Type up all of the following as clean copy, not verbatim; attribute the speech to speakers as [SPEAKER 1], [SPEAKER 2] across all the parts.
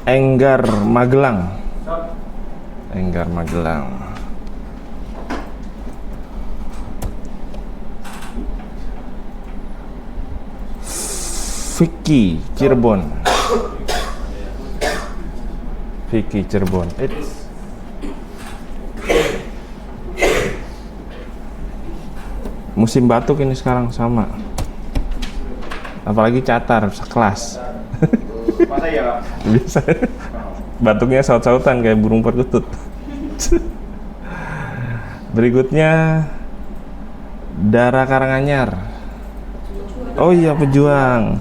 [SPEAKER 1] Enggar Magelang. Enggar Magelang. Vicky Cirebon. Vicky Cirebon. Musim batuk ini sekarang sama. Apalagi catar sekelas.
[SPEAKER 2] Masa ya, Pak?
[SPEAKER 1] Biasa. Batuknya saut-sautan kayak burung perkutut. Berikutnya Dara Karanganyar. Oh iya, pejuang.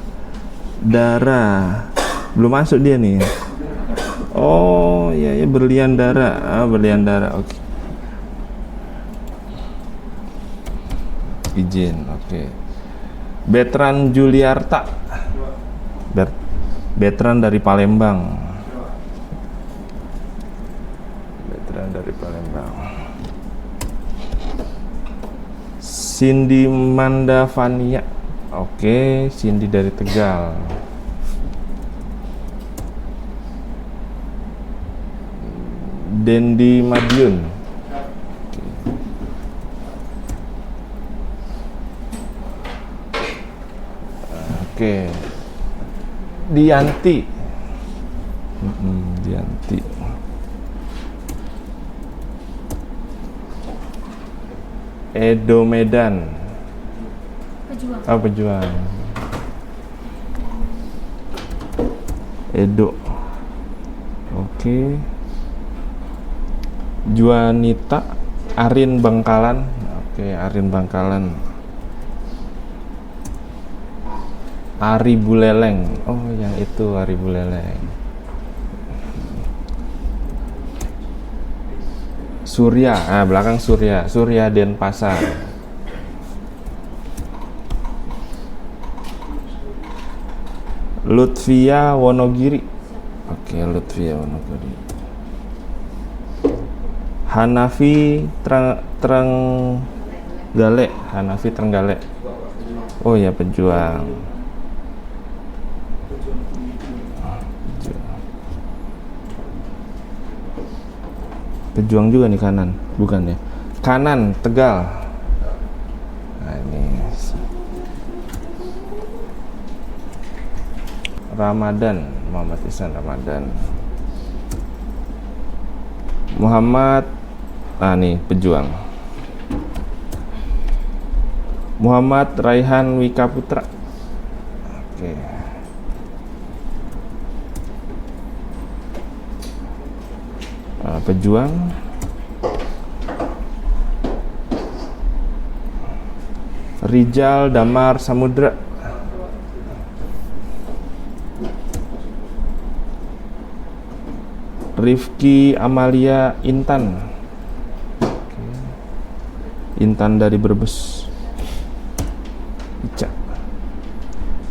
[SPEAKER 1] Dara. Belum masuk dia nih. Oh iya, ya Berlian Dara. Berlian Dara. Oke. Izin, oke. Betran Juliarta. Betran dari Palembang. Betran dari Palembang. Cindy Mandavania. Oke, Cindy dari Tegal. Dendi Madiun. Oke. Dianti. Dianti. Edo Medan.
[SPEAKER 3] Pejuang.
[SPEAKER 1] Oh, pejuang. Edo. Oke. Juanita Arin Bangkalan. Oke, Arin Bangkalan. Ari Buleleng. Oh, yang itu Ari Buleleng. Surya, belakang Surya. Surya Denpasar. Lutfia Wonogiri. Oke, Lutfia Wonogiri. Hanafi Trenggale. Hanafi Trenggale. Oh ya, pejuang. Pejuang juga nih kanan, bukan ya? Kanan Tegal. Nah, ini Ramadan, Muhammad Ihsan Ramadan. Muhammad, nih pejuang. Muhammad Raihan Wika Putra. Oke. Pejuang. Rijal Damar Samudra. Rifki Amalia Intan. Intan dari Brebes. Ica.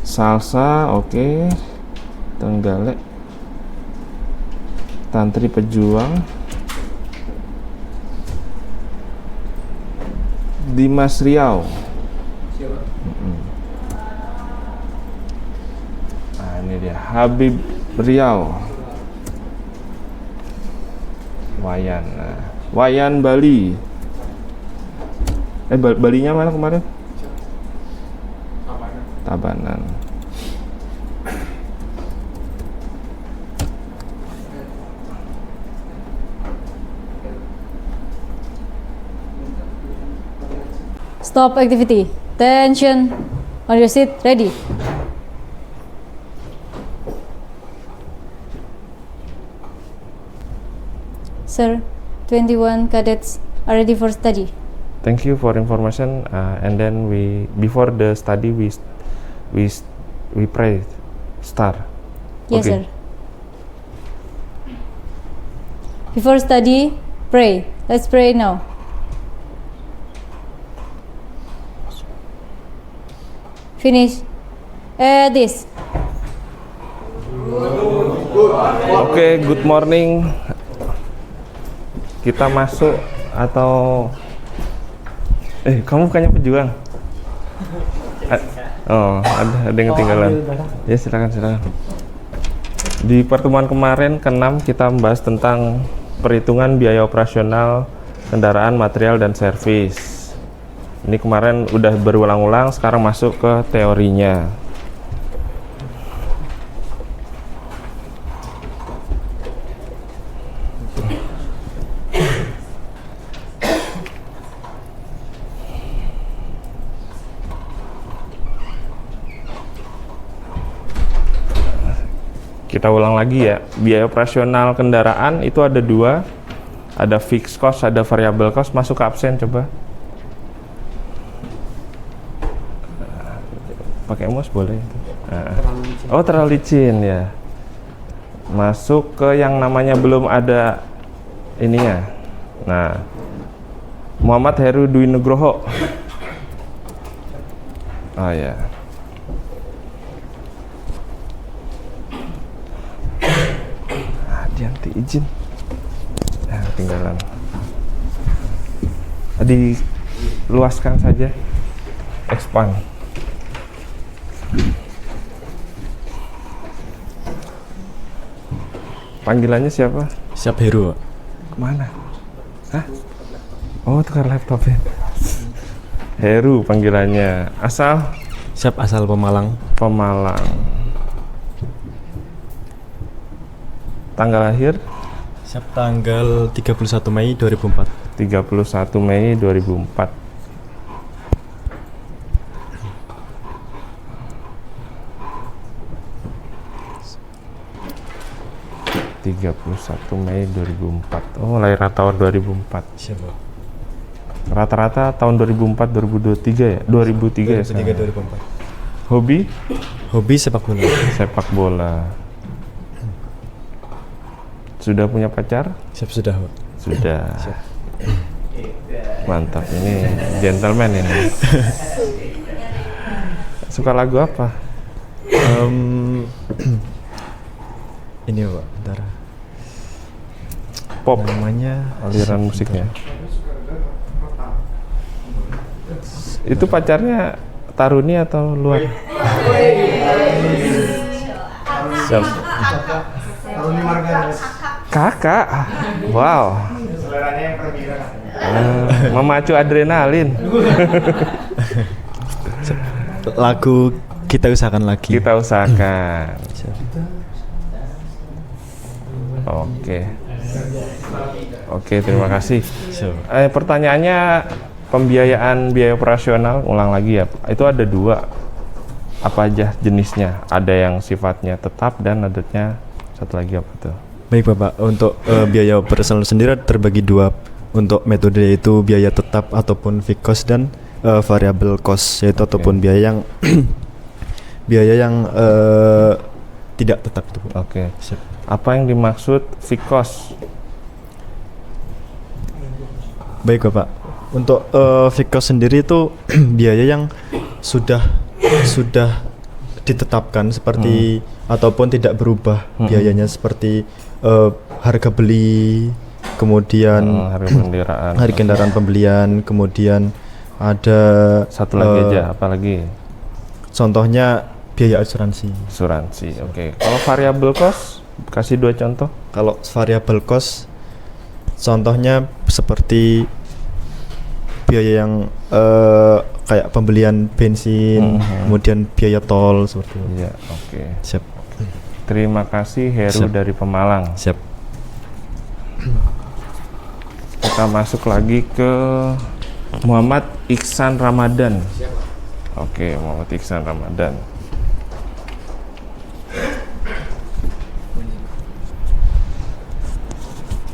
[SPEAKER 1] Salsa, oke. Trenggalek. Tantri pejuang. Dimas Riau. Nah, ini dia Habib Riau. Wayan. Wayan Bali. Balinya mana kemarin? Tabanan.
[SPEAKER 3] Stop activity. Attention. On your seat. Ready. Sir, 21 cadets are ready for study.
[SPEAKER 1] Thank you for information. And then before the study we pray start.
[SPEAKER 3] Yes,
[SPEAKER 1] Okay.
[SPEAKER 3] sir. Before study, pray. Let's pray now. Finish. This.
[SPEAKER 1] Oke, good morning. Kita masuk atau kamu bukannya pejuang? Oh, ada yang ketinggalan. Ya, silakan. Di pertemuan kemarin ke-6 kita membahas tentang perhitungan biaya operasional kendaraan, material, dan servis. Ini kemarin udah berulang-ulang, sekarang masuk ke teorinya. Kita ulang lagi ya, biaya operasional kendaraan itu ada dua, ada fixed cost, ada variable cost. Masuk ke absen coba. Pakai mouse boleh. Oh, terlalu licin ya. Masuk ke yang namanya belum ada ininya. Nah, Muhammad Heru Dwi Nugroho. Oh ya. Nanti izin. Nah, tinggalan. Diluaskan saja. Expand. Panggilannya siapa?
[SPEAKER 4] Siap Heru.
[SPEAKER 1] Kemana? Hah? Oh, tukar laptop ya. Heru panggilannya. Asal?
[SPEAKER 4] Siap asal Pemalang.
[SPEAKER 1] Pemalang. Tanggal lahir?
[SPEAKER 4] Siap tanggal 31 Mei 2004.
[SPEAKER 1] 31 Mei 2004. Mei 2004. Oh, lahir tahun 2004.
[SPEAKER 4] Siap.
[SPEAKER 1] Rata-rata tahun 2004 2023 ya? 2003 ya?
[SPEAKER 4] 2004.
[SPEAKER 1] Hobi?
[SPEAKER 4] Hobi sepak bola.
[SPEAKER 1] Sepak bola. Sudah punya pacar?
[SPEAKER 4] Siap sudah, Pak.
[SPEAKER 1] Sudah. Mantap, ini gentleman ini. Suka lagu apa?
[SPEAKER 4] Ini Pak, bentar.
[SPEAKER 1] Pop
[SPEAKER 4] Namanya
[SPEAKER 1] aliran musiknya. Itu pacarnya Taruni atau luar?
[SPEAKER 4] siap.
[SPEAKER 2] Taruni Margaret.
[SPEAKER 1] Kakak. Wow.
[SPEAKER 2] Seleranya yang berbeda.
[SPEAKER 1] Memacu adrenalin.
[SPEAKER 4] Lagu kita usahakan lagi.
[SPEAKER 1] Kita usahakan.
[SPEAKER 4] Siap.
[SPEAKER 1] Oke, terima kasih.
[SPEAKER 4] Siap.
[SPEAKER 1] Pertanyaannya pembiayaan biaya operasional, ulang lagi ya. Itu ada dua. Apa aja jenisnya? Ada yang sifatnya tetap dan adanya satu lagi apa tuh?
[SPEAKER 4] Baik Bapak, untuk biaya operasional sendiri terbagi dua. Untuk metode yaitu biaya tetap ataupun fixed cost dan variable cost, yaitu ataupun biaya yang biaya yang tidak tetap itu.
[SPEAKER 1] Oke.
[SPEAKER 4] Siap.
[SPEAKER 1] Apa yang dimaksud fixed cost?
[SPEAKER 4] Baik Bapak, untuk fixed cost sendiri itu biaya yang sudah ditetapkan seperti ataupun tidak berubah biayanya, seperti harga beli, kemudian hari kendaraan pembelian, kemudian ada
[SPEAKER 1] Satu lagi aja, apa lagi?
[SPEAKER 4] contohnya biaya asuransi.
[SPEAKER 1] Asuransi. Oke. Kalau variable cost, kasih dua contoh.
[SPEAKER 4] Kalau variable cost contohnya seperti biaya yang kayak pembelian bensin, kemudian biaya tol seperti itu.
[SPEAKER 1] Iya, oke.
[SPEAKER 4] Siap.
[SPEAKER 1] Terima kasih Heru
[SPEAKER 4] Siap.
[SPEAKER 1] dari Pemalang.
[SPEAKER 4] Siap.
[SPEAKER 1] Kita masuk lagi ke Muhammad Iksan Ramadan. Oke, Muhammad Iksan Ramadan.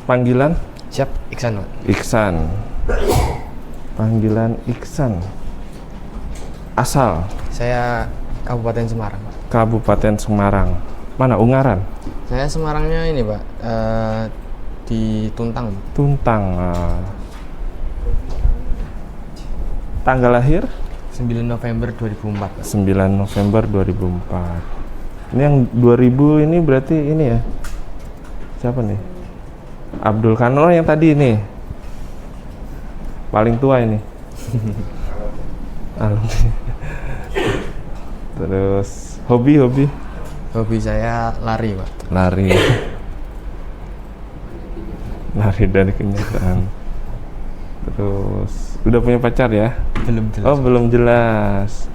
[SPEAKER 1] Panggilan?
[SPEAKER 5] Siap, Iksan, Pak.
[SPEAKER 1] Iksan. Panggilan Iksan. Asal?
[SPEAKER 5] Saya Kabupaten Semarang, Pak.
[SPEAKER 1] Kabupaten Semarang. Mana Ungaran?
[SPEAKER 5] Saya Semarangnya ini, Pak, di Tuntang.
[SPEAKER 1] Tuntang. Tanggal lahir?
[SPEAKER 5] 9 November 2004, Pak.
[SPEAKER 1] 9 November 2004. Ini yang 2000 ini berarti ini ya? Siapa nih? Abdul Kanol yang tadi ini. Paling tua ini. Terus hobi
[SPEAKER 5] Hobi saya lari, Pak.
[SPEAKER 1] Lari. Lari dari kenyataan. Terus udah punya pacar ya?
[SPEAKER 5] Belum jelas.
[SPEAKER 1] Oh, belum jelas.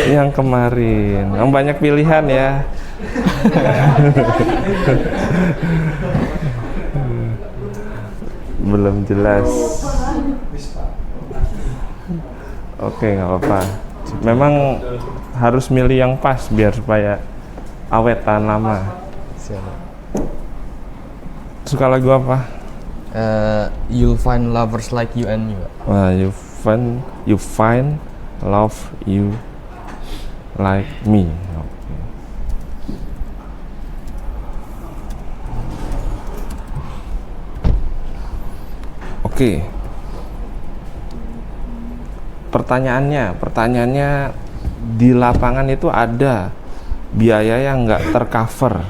[SPEAKER 1] Yang kemarin. Banyak pilihan ya. Belum jelas. Oke, nggak apa-apa. Memang harus milih yang pas biar supaya awet tahan lama.
[SPEAKER 5] Siapa?
[SPEAKER 1] Suka lagu apa?
[SPEAKER 5] You'll find lovers like you and me, Pak.
[SPEAKER 1] Wah, you find love you like me. Oke. Pertanyaannya di lapangan itu ada biaya yang nggak tercover.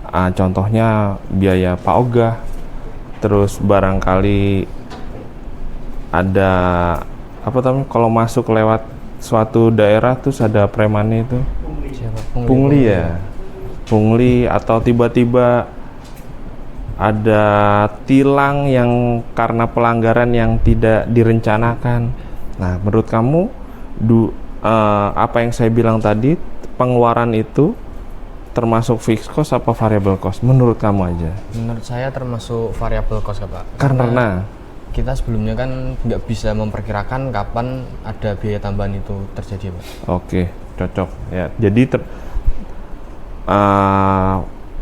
[SPEAKER 1] Contohnya biaya Pak Ogah, terus barangkali ada apa namanya kalau masuk lewat suatu daerah terus ada premannya itu
[SPEAKER 5] Siapa?
[SPEAKER 1] pungli ya, pungli atau tiba-tiba ada tilang yang karena pelanggaran yang tidak direncanakan. Nah, menurut kamu apa yang saya bilang tadi, pengeluaran itu termasuk fixed cost apa variable cost? Menurut kamu aja.
[SPEAKER 5] Menurut saya termasuk variable cost, Pak.
[SPEAKER 1] Karena
[SPEAKER 5] kita sebelumnya kan nggak bisa memperkirakan kapan ada biaya tambahan itu terjadi, Pak.
[SPEAKER 1] oke, cocok ya. Jadi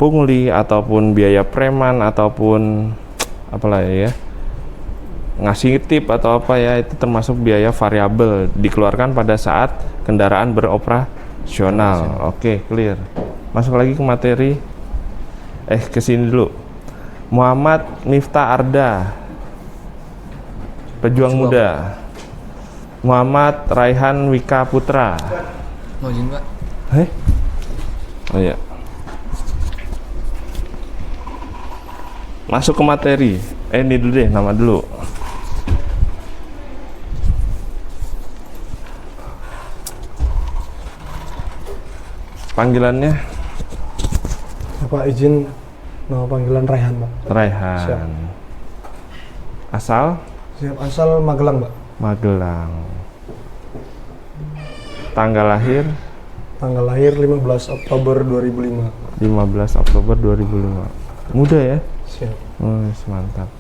[SPEAKER 1] pungli ataupun biaya preman ataupun apalah ya, ngasih tip atau apa ya, itu termasuk biaya variabel dikeluarkan pada saat kendaraan beroperasional. Oke, clear. Masuk lagi ke materi. Ke sini dulu. Muhammad Miftah Arda, pejuang muda. Muhammad Raihan Wika Putra.
[SPEAKER 5] Mau izin, Pak?
[SPEAKER 1] Oh iya. Masuk ke materi. Ini dulu deh, nama dulu. Panggilannya
[SPEAKER 2] Bapak izin nama panggilan Raihan, Pak.
[SPEAKER 1] Raihan.
[SPEAKER 2] Siap.
[SPEAKER 1] Asal
[SPEAKER 2] Siap, asal Magelang, Pak.
[SPEAKER 1] Magelang. Tanggal lahir
[SPEAKER 2] Tanggal lahir 15 Oktober 2005.
[SPEAKER 1] 15 Oktober 2005. Muda ya?
[SPEAKER 2] Siap.
[SPEAKER 1] Mantap.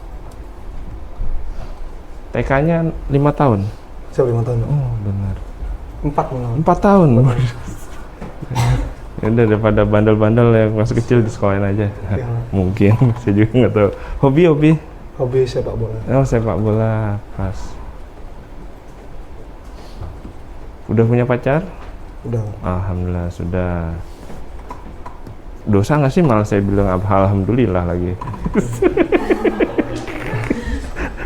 [SPEAKER 1] TK-nya 5 tahun.
[SPEAKER 2] Siap, 5 tahun, Pak.
[SPEAKER 1] Oh, benar.
[SPEAKER 2] 4 malah.
[SPEAKER 1] 4 tahun. Ya udah, daripada bandel-bandel yang masih kecil di sekolahin aja.
[SPEAKER 2] Ya.
[SPEAKER 1] Mungkin, saya juga nggak tahu. Hobi.
[SPEAKER 2] Hobi sepak bola.
[SPEAKER 1] Oh, sepak bola, pas. Udah punya pacar?
[SPEAKER 2] Udah.
[SPEAKER 1] Alhamdulillah sudah. Dosa nggak sih malah saya bilang alhamdulillah lagi?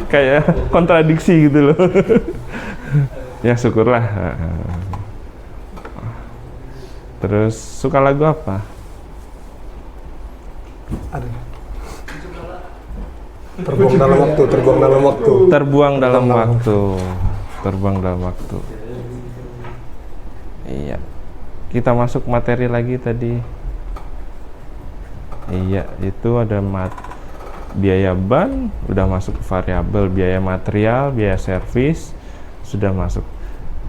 [SPEAKER 1] Kayak kontradiksi gitu loh. Ya syukurlah. Terus suka lagu apa?
[SPEAKER 2] Ada. Terbuang dalam waktu.
[SPEAKER 1] Terbuang dalam waktu. Iya. Kita masuk materi lagi tadi. Iya, itu ada biaya ban, udah masuk ke variabel, biaya material, biaya servis, sudah masuk.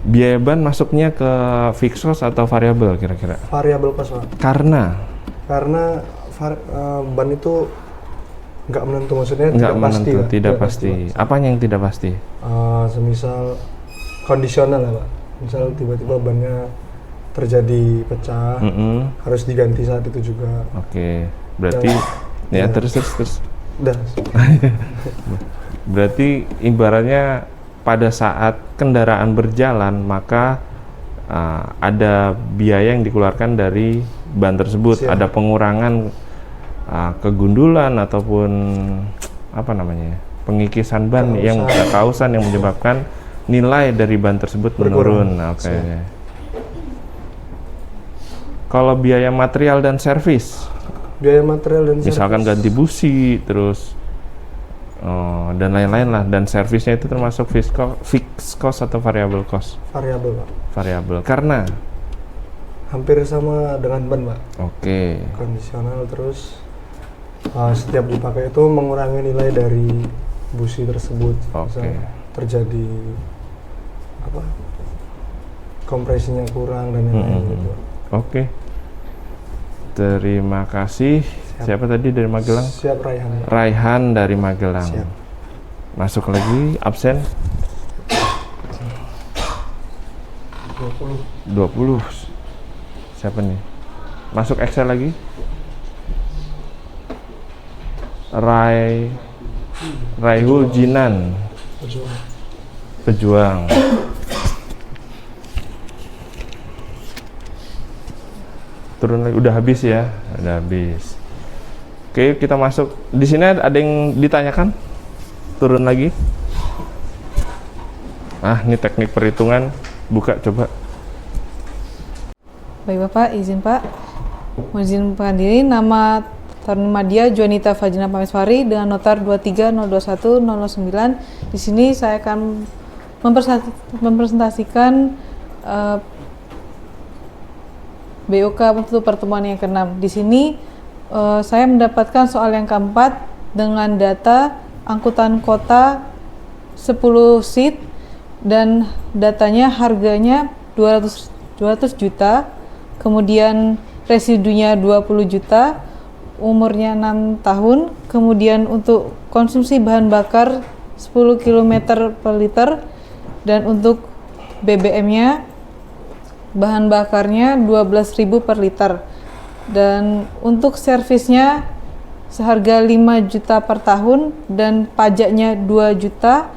[SPEAKER 1] Biaya ban masuknya ke fixed cost atau variabel kira-kira?
[SPEAKER 2] Variabel cost, Pak.
[SPEAKER 1] Karena
[SPEAKER 2] ban itu nggak menentu, maksudnya
[SPEAKER 1] nggak
[SPEAKER 2] tidak pasti.
[SPEAKER 1] menentu,
[SPEAKER 2] Pak.
[SPEAKER 1] tidak pasti. Apanya yang tidak pasti?
[SPEAKER 2] Semisal kondisional lah, Pak. Misal tiba-tiba bannya terjadi pecah, harus diganti saat itu juga.
[SPEAKER 1] Oke, berarti ya terus.
[SPEAKER 2] Udah.
[SPEAKER 1] Berarti ibaratnya pada saat kendaraan berjalan maka ada biaya yang dikeluarkan dari ban tersebut.
[SPEAKER 2] Siap.
[SPEAKER 1] Ada pengurangan kegundulan ataupun apa namanya, pengikisan ban yang kausan yang menyebabkan nilai dari ban tersebut menurun. Oke. Kalau biaya material dan servis, misalkan ganti busi terus dan lain-lain lah, dan servisnya itu termasuk fixed cost atau variable cost?
[SPEAKER 2] Variabel, Pak.
[SPEAKER 1] Variabel. Karena
[SPEAKER 2] hampir sama dengan ban, Pak.
[SPEAKER 1] Oke.
[SPEAKER 2] Kondisional, terus setiap dipakai itu mengurangi nilai dari busi tersebut.
[SPEAKER 1] Oke.
[SPEAKER 2] Misal terjadi apa? Kompresinya kurang dan lain-lain gitu.
[SPEAKER 1] Oke. Terima kasih. Siapa tadi dari Magelang?
[SPEAKER 2] Siap, Raihan.
[SPEAKER 1] Raihan dari Magelang.
[SPEAKER 2] Siap.
[SPEAKER 1] Masuk lagi, absen 20. Siapa nih? Masuk Excel lagi. Raihul Jinan. Pejuang. Turun lagi, udah habis ya? Udah habis. Oke, kita masuk. Di sini ada yang ditanyakan? Turun lagi. Ini teknik perhitungan. Buka coba.
[SPEAKER 6] Baik Bapak, izin Pak. Mohon penghadirin, nama Taruni Madia Juanita Fajina Pameswari dengan notar 2302109. Di sini saya akan mempresentasikan BOK untuk pertemuan yang ke-6. Di sini saya mendapatkan soal yang keempat dengan data angkutan kota 10 seat dan datanya harganya 200 juta, kemudian residunya 20 juta, umurnya 6 tahun, kemudian untuk konsumsi bahan bakar 10 km per liter, dan untuk BBM-nya bahan bakarnya 12.000 per liter, dan untuk servisnya seharga 5 juta per tahun dan pajaknya 2 juta,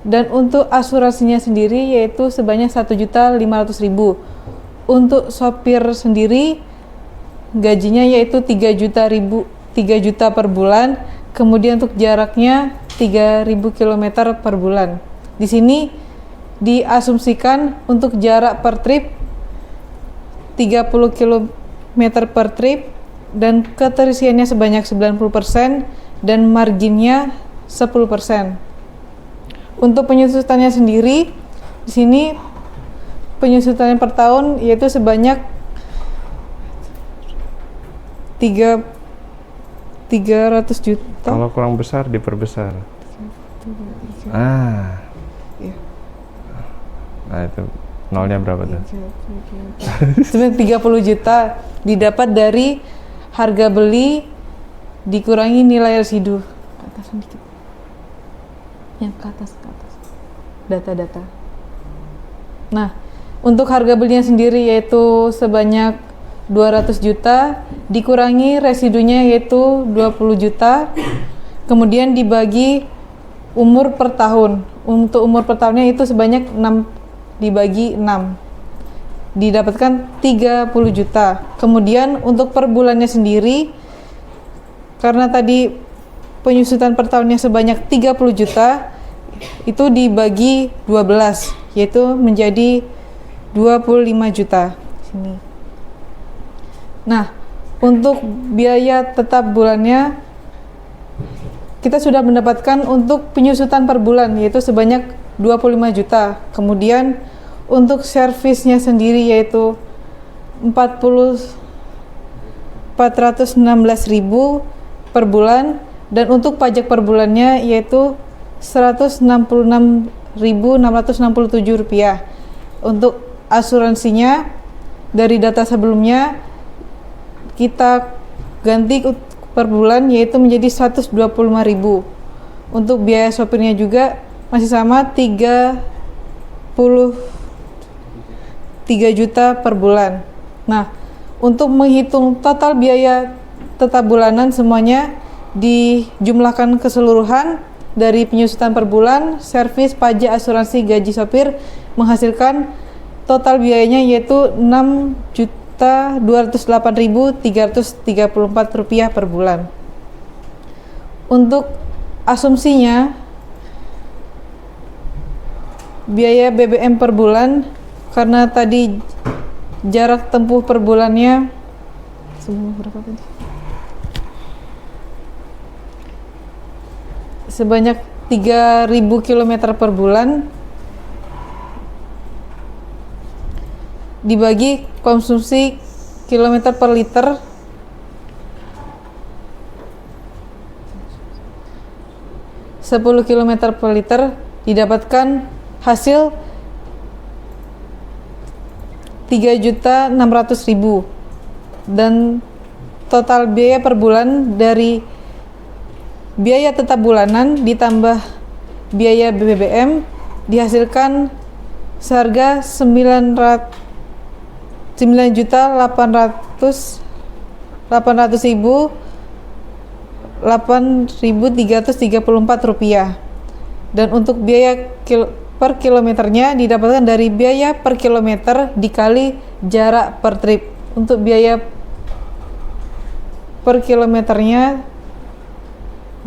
[SPEAKER 6] dan untuk asuransinya sendiri yaitu sebanyak 1.500.000. Untuk sopir sendiri gajinya yaitu 3 juta per bulan, kemudian untuk jaraknya 3.000 km per bulan. Di sini diasumsikan untuk jarak per trip 30 km per trip dan keterisiannya sebanyak 90% dan marginnya 10%. Untuk penyusutannya sendiri, di sini penyusutannya per tahun yaitu sebanyak 300 juta.
[SPEAKER 1] Kalau kurang besar diperbesar.
[SPEAKER 6] Iya.
[SPEAKER 1] Nah itu nolnya berapa tuh?
[SPEAKER 6] Sebenarnya 30 juta didapat dari harga beli dikurangi nilai residu. Ke atas sedikit. Yang ke atas. Data-data. Nah, untuk harga belinya sendiri yaitu sebanyak 200 juta, dikurangi residunya yaitu 20 juta, kemudian dibagi umur per tahun. Untuk umur per tahunnya itu sebanyak 6 dibagi 6. Didapatkan 30 juta. Kemudian untuk per bulannya sendiri, karena tadi penyusutan per tahunnya sebanyak 30 juta, itu dibagi 12, yaitu menjadi 25 juta. Sini. Nah, untuk biaya tetap bulannya kita sudah mendapatkan untuk penyusutan per bulan yaitu sebanyak 25 juta. Kemudian untuk servisnya sendiri yaitu 416.000 per bulan, dan untuk pajak per bulannya yaitu 166.667 rupiah. Untuk asuransinya dari data sebelumnya kita ganti per bulan yaitu menjadi 125.000. Untuk biaya sopirnya juga masih sama 33 juta per bulan. Nah, untuk menghitung total biaya tetap bulanan semuanya dijumlahkan keseluruhan dari penyusutan per bulan, servis, pajak, asuransi, gaji sopir menghasilkan total biayanya yaitu 6.208.334 rupiah per bulan. Untuk asumsinya biaya BBM per bulan, karena tadi jarak tempuh per bulannya berapa tadi? Sebanyak 3.000 km per bulan dibagi konsumsi km per liter didapatkan hasil 3.600.000 dan total biaya per bulan dari biaya tetap bulanan ditambah biaya BBM dihasilkan seharga 8.334 rupiah, dan untuk biaya per kilometernya didapatkan dari biaya per kilometer dikali jarak per trip. Untuk biaya per kilometernya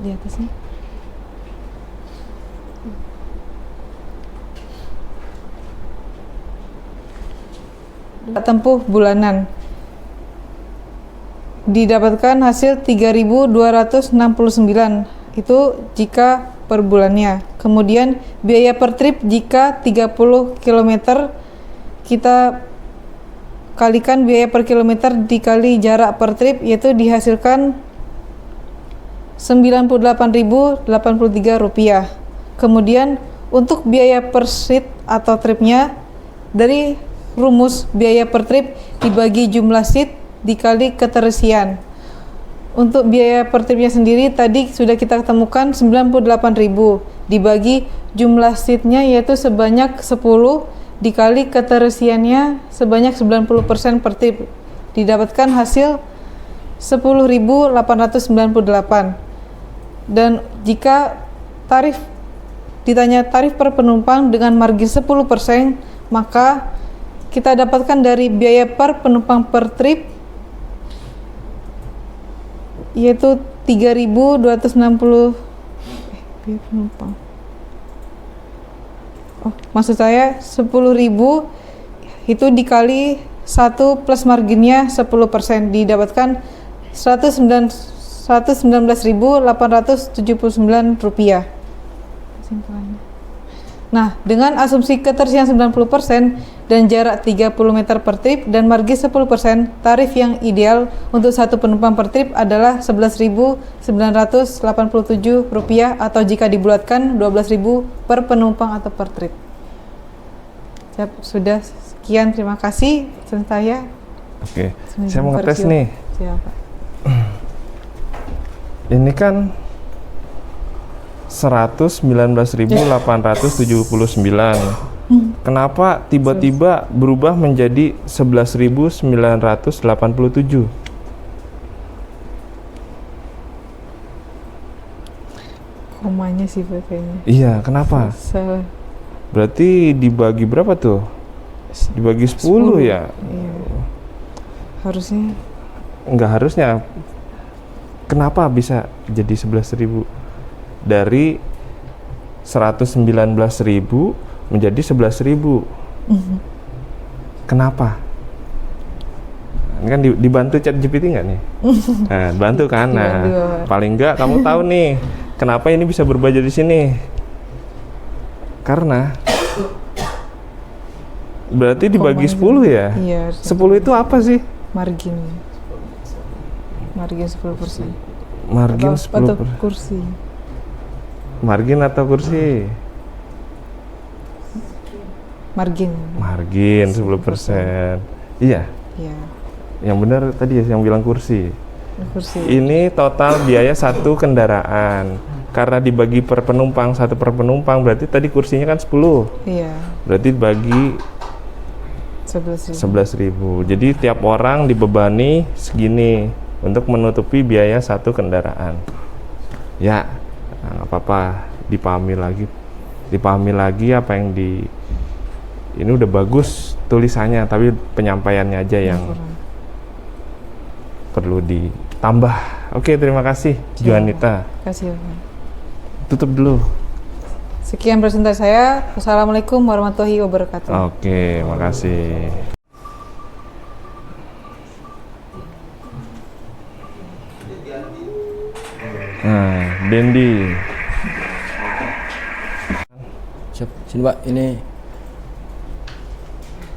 [SPEAKER 6] di atasnya tempuh bulanan didapatkan hasil 3.269 itu jika per bulannya. Kemudian biaya per trip jika 30 km kita kalikan biaya per kilometer dikali jarak per trip, yaitu dihasilkan 98.083 rupiah. Kemudian untuk biaya per seat atau tripnya dari rumus biaya per trip dibagi jumlah seat dikali keterisian. Untuk biaya per tripnya sendiri tadi sudah kita temukan 98.000 dibagi jumlah seatnya yaitu sebanyak 10 dikali keterisiannya sebanyak 90% per trip, didapatkan hasil 10.898. Dan jika ditanya tarif per penumpang dengan margin 10%, maka kita dapatkan dari biaya per penumpang per trip yaitu 3.260 biaya penumpang. Maksud saya 10.000 itu dikali 1 plus marginnya 10%, didapatkan 119.879 rupiah. Nah, dengan asumsi keterisian 90% dan jarak 30 meter per trip dan margin 10%, tarif yang ideal untuk satu penumpang per trip adalah 11.987 rupiah atau jika dibulatkan 12.000 per penumpang atau per trip. Sudah sekian, terima kasih. Saya.
[SPEAKER 1] Oke, saya mau ngetes nih.
[SPEAKER 6] Siapa?
[SPEAKER 1] Ini kan 119.879. Kenapa tiba-tiba berubah menjadi 11.987?
[SPEAKER 6] Komanya sih kayaknya.
[SPEAKER 1] Iya, kenapa?
[SPEAKER 6] Salah.
[SPEAKER 1] Berarti dibagi berapa tuh? Dibagi 10 ya?
[SPEAKER 6] Iya. Harusnya.
[SPEAKER 1] Enggak harusnya. Kenapa bisa jadi 11.000? Dari 119.000 menjadi 11.000. Kenapa? Ini kan dibantu ChatGPT nggak nih? Nah, bantu kan? Nah, paling nggak kamu tahu nih kenapa ini bisa berubah jadi sini? Karena berarti dibagi 10 ya?
[SPEAKER 6] Iya.
[SPEAKER 1] 10 itu apa sih?
[SPEAKER 6] Margin 10%.
[SPEAKER 1] Margin
[SPEAKER 6] atau
[SPEAKER 1] 10%.
[SPEAKER 6] kursi.
[SPEAKER 1] Margin atau kursi?
[SPEAKER 6] Margin
[SPEAKER 1] 10%. Iya.
[SPEAKER 6] Iya.
[SPEAKER 1] Yang benar tadi ya yang bilang kursi.
[SPEAKER 6] Kursi.
[SPEAKER 1] Ini total biaya satu kendaraan. Karena dibagi per penumpang, satu per penumpang, berarti tadi kursinya kan 10.
[SPEAKER 6] Iya.
[SPEAKER 1] Berarti bagi 11.000. Jadi tiap orang dibebani segini untuk menutupi biaya satu kendaraan. Ya, nggak apa-apa, dipahami lagi apa yang ini udah bagus tulisannya, tapi penyampaiannya aja yang perlu ditambah. Oke, terima kasih Juanita.
[SPEAKER 6] Terima kasih.
[SPEAKER 1] Tutup dulu.
[SPEAKER 6] Sekian presentasi saya. Wassalamualaikum warahmatullahi wabarakatuh.
[SPEAKER 1] Oke, makasih. Nah, Dendi.
[SPEAKER 7] Sini Pak, ini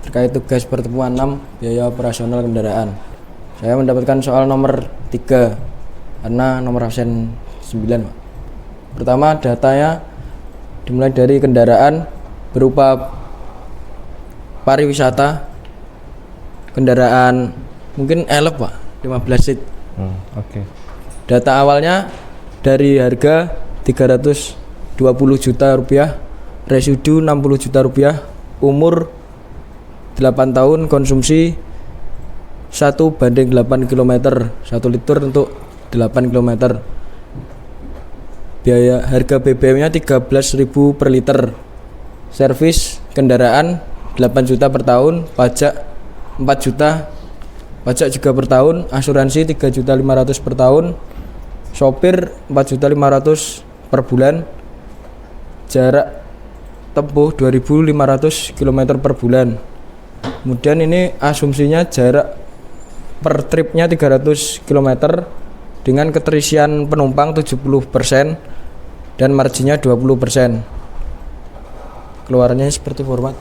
[SPEAKER 7] terkait tugas pertemuan 6 biaya operasional kendaraan. Saya mendapatkan soal nomor 3 karena nomor absen 9, Pak. Pertama, datanya dimulai dari kendaraan berupa pariwisata, kendaraan mungkin elf, Pak, 15 seat.
[SPEAKER 1] Oke.
[SPEAKER 7] Data awalnya dari harga 320 juta rupiah, residu 60 juta rupiah, umur 8 tahun, konsumsi 1:8 km, 1 liter untuk 8 km. Biaya harga BBM-nya 13.000 per liter. Servis kendaraan 8 juta per tahun, pajak 4 juta, pajak juga per tahun, asuransi 3.500.000 per tahun, sopir 4.500.000 per bulan, jarak tempuh 2.500 km per bulan. Kemudian ini asumsinya jarak per tripnya 300 km dengan keterisian penumpang 70% dan marginnya 20%. Keluarannya seperti format.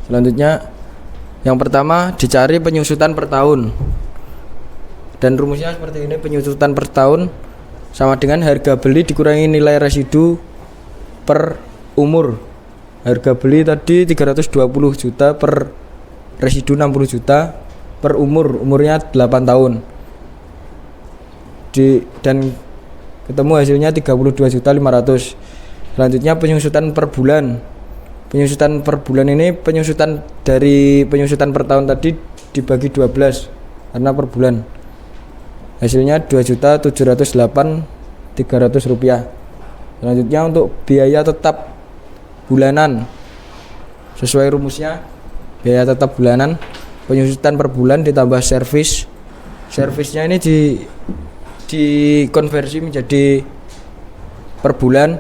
[SPEAKER 7] Selanjutnya, yang pertama dicari penyusutan per tahun, dan rumusnya seperti ini. Penyusutan per tahun sama dengan harga beli dikurangi nilai residu per umur. Harga beli tadi 320 juta per residu 60 juta per umurnya 8 tahun. Dan ketemu hasilnya 32.500.000. Selanjutnya penyusutan per bulan. Penyusutan per bulan ini penyusutan dari penyusutan per tahun tadi dibagi 12 karena per bulan. Hasilnya 2.708.300 rupiah. Selanjutnya untuk biaya tetap bulanan, sesuai rumusnya biaya tetap bulanan, penyusutan per bulan ditambah servisnya ini dikonversi menjadi per bulan,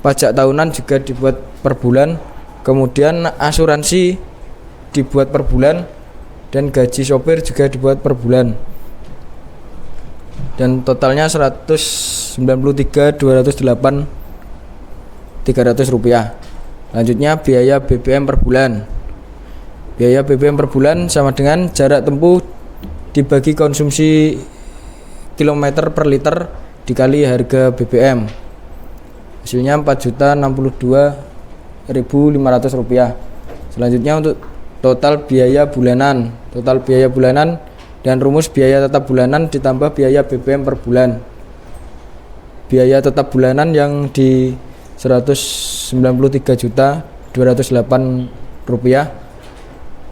[SPEAKER 7] pajak tahunan juga dibuat per bulan, kemudian asuransi dibuat per bulan, dan gaji sopir juga dibuat per bulan, dan totalnya 193.208.300 rupiah. Lanjutnya biaya BBM per bulan. Biaya BBM per bulan sama dengan jarak tempuh dibagi konsumsi kilometer per liter dikali harga BBM. Hasilnya 4.062.500 rupiah. Selanjutnya untuk total biaya bulanan. Total biaya bulanan dan rumus biaya tetap bulanan ditambah biaya BBM per bulan. Biaya tetap bulanan yang di 193.208 rupiah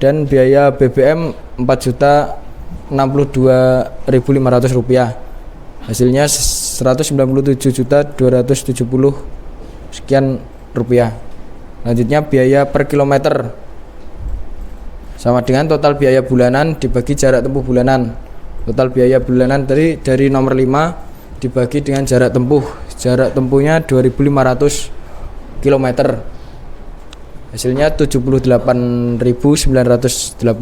[SPEAKER 7] dan biaya BBM 4.062.500 rupiah. Hasilnya 197.270 sekian rupiah. Lanjutnya biaya per kilometer sama dengan total biaya bulanan dibagi jarak tempuh bulanan. Total biaya bulanan dari nomor 5 dibagi dengan jarak tempuh. Jarak tempuhnya 2.500 km. Hasilnya 78.908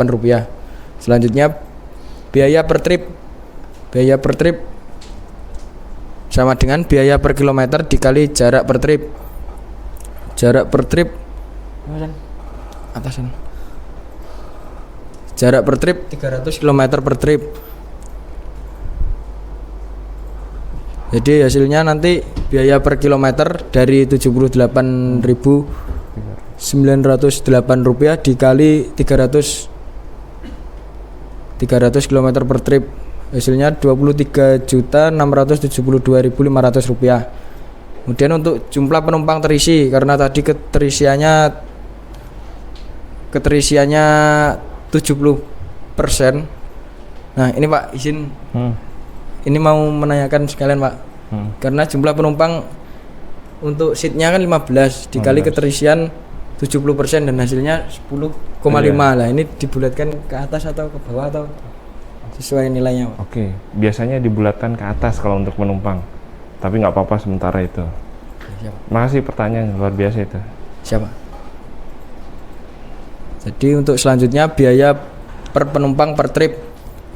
[SPEAKER 7] rupiah. Selanjutnya biaya per trip. Biaya per trip sama dengan biaya per kilometer dikali jarak per trip. Jarak per trip atasan. Jarak per trip 300 km per trip. Jadi hasilnya nanti biaya per kilometer dari 78.908 rupiah dikali 300 km per trip. Hasilnya 23.672.500 rupiah. Kemudian untuk jumlah penumpang terisi, karena tadi keterisiannya 70%. Nah ini Pak izin, ini mau menanyakan sekalian Pak, karena jumlah penumpang untuk seatnya kan 15 dikali keterisian 70% dan hasilnya 10,5. Lah ini dibulatkan ke atas atau ke bawah atau sesuai nilainya Pak?
[SPEAKER 1] Oke, biasanya dibulatkan ke atas kalau untuk penumpang, tapi nggak apa-apa sementara itu.
[SPEAKER 7] Siapa?
[SPEAKER 1] Makasih pertanyaan luar biasa itu.
[SPEAKER 7] Siapa? Jadi untuk selanjutnya biaya per penumpang per trip.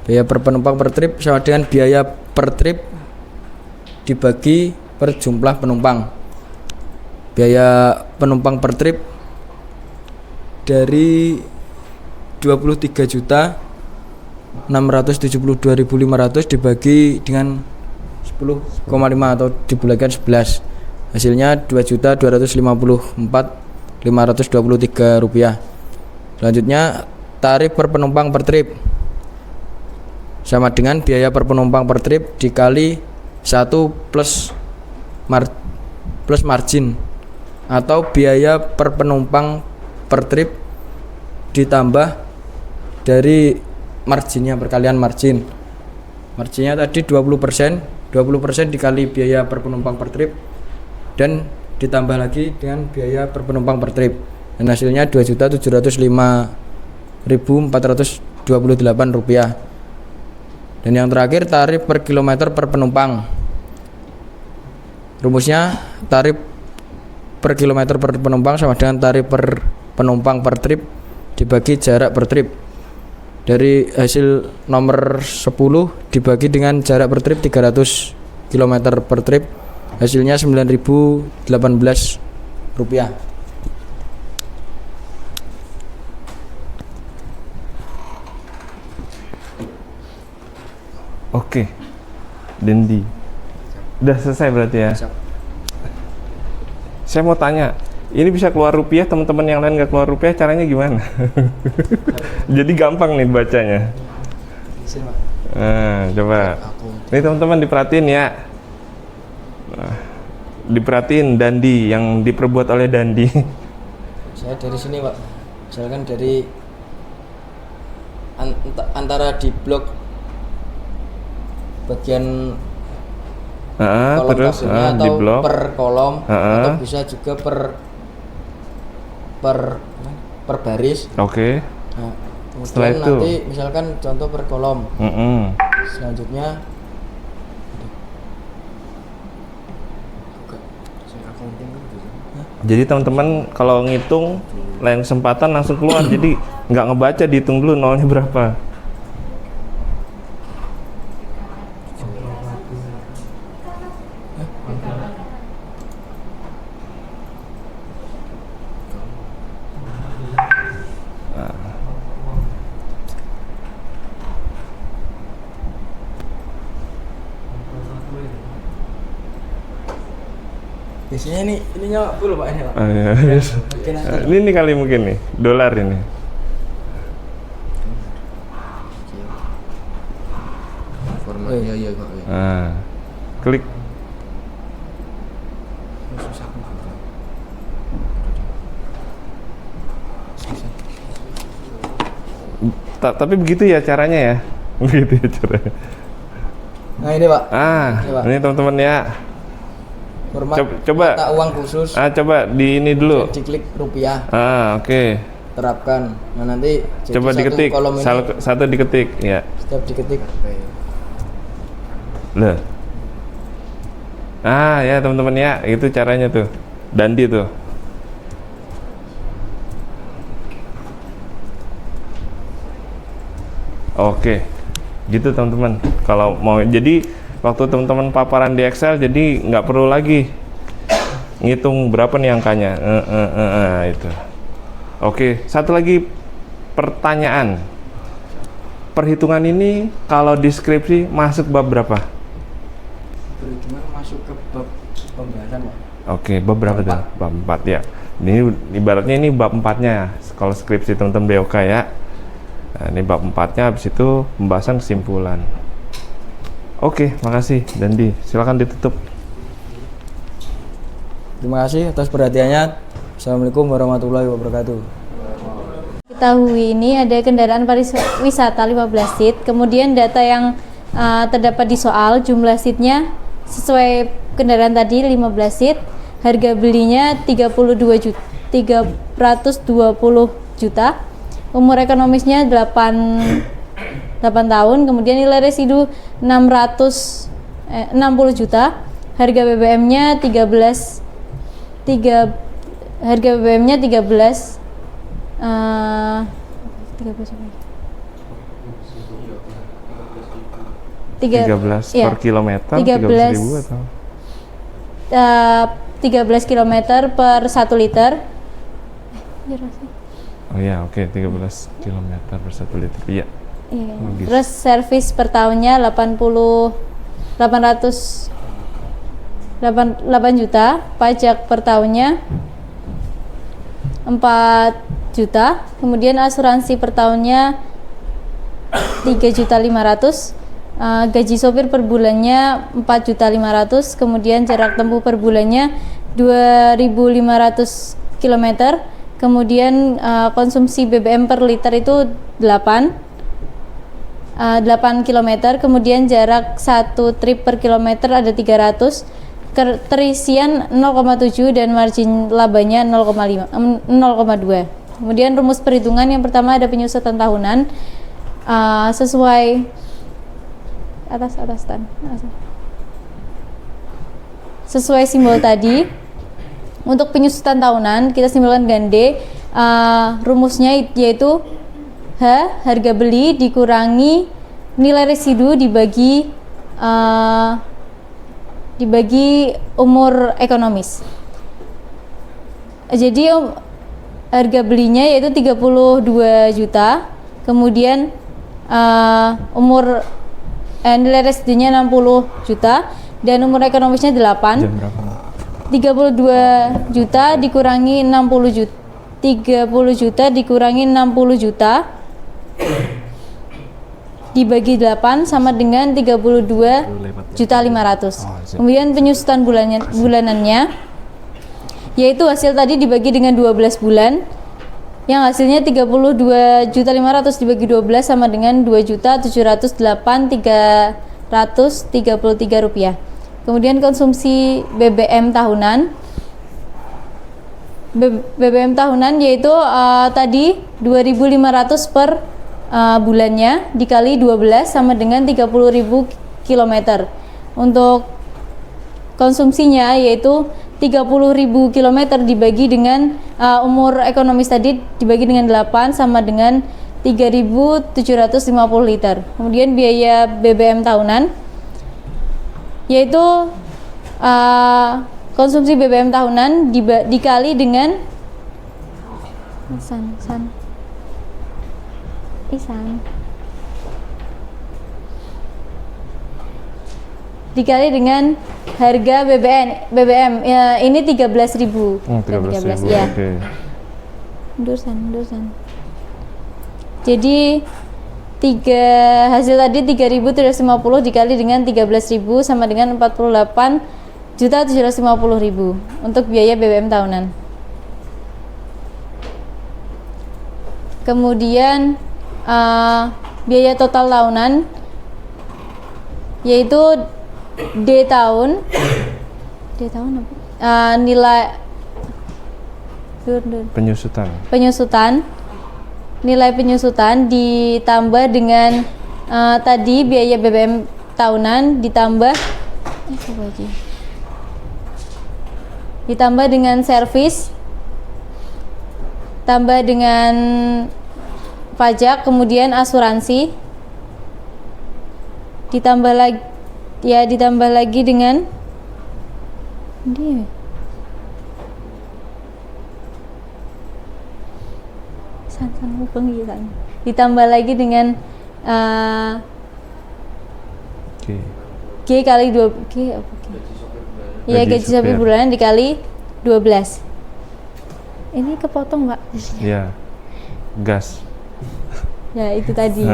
[SPEAKER 7] Biaya per penumpang per trip sama dengan biaya per trip dibagi per jumlah penumpang. Biaya penumpang per trip dari 23.672.500 dibagi dengan 10,5 atau dibulatkan 11. Hasilnya 2.254.523 rupiah. Selanjutnya tarif per penumpang per trip sama dengan biaya per penumpang per trip dikali 1 plus margin atau biaya per penumpang per trip ditambah dari marginnya, perkalian marginnya tadi 20%, 20% dikali biaya per penumpang per trip dan ditambah lagi dengan biaya per penumpang per trip, dan hasilnya 2.705.428 rupiah. Dan yang terakhir tarif per kilometer per penumpang. Rumusnya tarif per kilometer per penumpang sama dengan tarif per penumpang per trip dibagi jarak per trip. Dari hasil nomor 10 dibagi dengan jarak per trip 300 km per trip, hasilnya 9.018 rupiah.
[SPEAKER 1] Oke, Dendi, udah selesai berarti ya? Saya mau tanya, ini bisa keluar rupiah, teman-teman yang lain nggak keluar rupiah, caranya gimana? Jadi gampang nih bacanya. Nah, coba. Ini teman-teman diperhatiin ya. Nah, diperhatiin Dandi, yang diperbuat oleh Dandi.
[SPEAKER 7] Saya dari sini Pak, misalkan dari antara di blok bagian kolom
[SPEAKER 1] terus
[SPEAKER 7] tabelnya
[SPEAKER 1] di
[SPEAKER 7] atau
[SPEAKER 1] blok
[SPEAKER 7] per kolom atau bisa juga per baris.
[SPEAKER 1] Oke.
[SPEAKER 7] Nah,
[SPEAKER 1] Setelah
[SPEAKER 7] kemudian
[SPEAKER 1] itu
[SPEAKER 7] nanti misalkan contoh per kolom. Selanjutnya
[SPEAKER 1] jadi teman-teman kalau ngitung lain kesempatan langsung keluar, jadi nggak ngebaca, dihitung dulu nolnya berapa.
[SPEAKER 7] biasanya ininya full Pak, ini Pak.
[SPEAKER 1] Ini kali mungkin nih dolar ini.
[SPEAKER 5] Formatnya ya Pak.
[SPEAKER 1] Klik. Tapi begitu ya caranya ya. Begitu ya caranya.
[SPEAKER 7] Nah ini Pak.
[SPEAKER 1] Ini teman-teman ya.
[SPEAKER 7] Format
[SPEAKER 1] coba
[SPEAKER 7] mata uang khusus.
[SPEAKER 1] Coba di ini dulu.
[SPEAKER 7] Diklik rupiah.
[SPEAKER 1] Oke.
[SPEAKER 7] Terapkan. Nah nanti
[SPEAKER 1] coba diketik.
[SPEAKER 7] Kolom ini,
[SPEAKER 1] satu diketik ya.
[SPEAKER 7] setiap diketik.
[SPEAKER 1] Loh. Ya teman-teman ya, itu caranya tuh. Dandi tuh. Oke. Gitu teman-teman. Kalau mau jadi waktu teman-teman paparan di Excel, jadi nggak perlu lagi ngitung berapa nih angkanya. Itu. Oke, satu lagi pertanyaan. Perhitungan ini kalau deskripsi masuk bab berapa?
[SPEAKER 7] Perhitungan masuk ke bab pembahasan Pak.
[SPEAKER 1] Oke, bab berapa tuh? Bab 4 ya. Ini ibaratnya ini bab 4-nya kalau skripsi teman-teman BOK ya. Nah, ini bab 4-nya, habis itu pembahasan kesimpulan. Oke, makasih Dandi. Silakan ditutup.
[SPEAKER 7] Terima kasih atas perhatiannya. Assalamualaikum warahmatullahi wabarakatuh.
[SPEAKER 3] Ketahui ini ada kendaraan pariwisata 15 seat, kemudian data yang terdapat di soal jumlah seatnya sesuai kendaraan tadi 15 seat, harga belinya 320 juta, umur ekonomisnya 8 tahun, kemudian nilai residu 60 juta, harga BBM-nya 13
[SPEAKER 1] per kilometer 13.000 atau
[SPEAKER 3] 13 km per 1 liter.
[SPEAKER 1] Oh ya, oke, 13 km per 1 liter. Iya.
[SPEAKER 3] Iya.
[SPEAKER 1] Logis.
[SPEAKER 3] Terus servis per tahunnya 8 juta, pajak per tahunnya 4 juta, kemudian asuransi per tahunnya 3.500.000, gaji sopir per bulannya 4.500.000, kemudian jarak tempuh per bulannya 2.500 km, kemudian konsumsi BBM per liter itu 8 km, kemudian jarak 1 trip per kilometer ada 300, terisian 0,7 dan margin labanya 0,2. Kemudian rumus perhitungan yang pertama ada penyusutan tahunan sesuai sesuai simbol tadi. Untuk penyusutan tahunan kita simbolkan dengan D. Rumusnya yaitu H, harga beli dikurangi nilai residu dibagi umur ekonomis. Jadi harga belinya yaitu 32 juta, kemudian nilai residunya 60 juta dan umur ekonomisnya 8.
[SPEAKER 1] Jam berapa?
[SPEAKER 3] 32 juta dikurangi 60 juta. 30 juta dikurangi 60 juta dibagi 8 sama dengan 32.500. Kemudian penyusutan bulanannya yaitu hasil tadi dibagi dengan 12 bulan yang hasilnya 32.500 dibagi 12 sama dengan 2.708.333 rupiah. Kemudian konsumsi BBM tahunan yaitu tadi 2.500 per bulannya dikali 12 sama dengan 30.000 km. Untuk konsumsinya yaitu 30.000 km dibagi dengan umur ekonomis tadi dibagi dengan 8 sama dengan 3.750 liter. Kemudian biaya BBM tahunan yaitu konsumsi BBM tahunan dikali dengan dikali dengan harga BBM ya, ini 13.000.
[SPEAKER 1] 13.000.
[SPEAKER 3] Ya.
[SPEAKER 1] Oke.
[SPEAKER 3] Mundur. Jadi hasil tadi 3.750 dikali dengan 13.000 sama dengan 48.750.000 untuk biaya BBM tahunan. Kemudian biaya total tahunan yaitu D tahun apa? Nilai penyusutan nilai penyusutan ditambah dengan tadi biaya BBM tahunan ditambah dengan servis, tambah dengan pajak, kemudian asuransi, ditambah lagi dengan ditambah lagi dengan G kali 2 G apa G? Ya gaji sopir bulanan dikali 12. Ini kepotong Mbak?
[SPEAKER 1] Iya. Gas.
[SPEAKER 3] Ya itu tadi.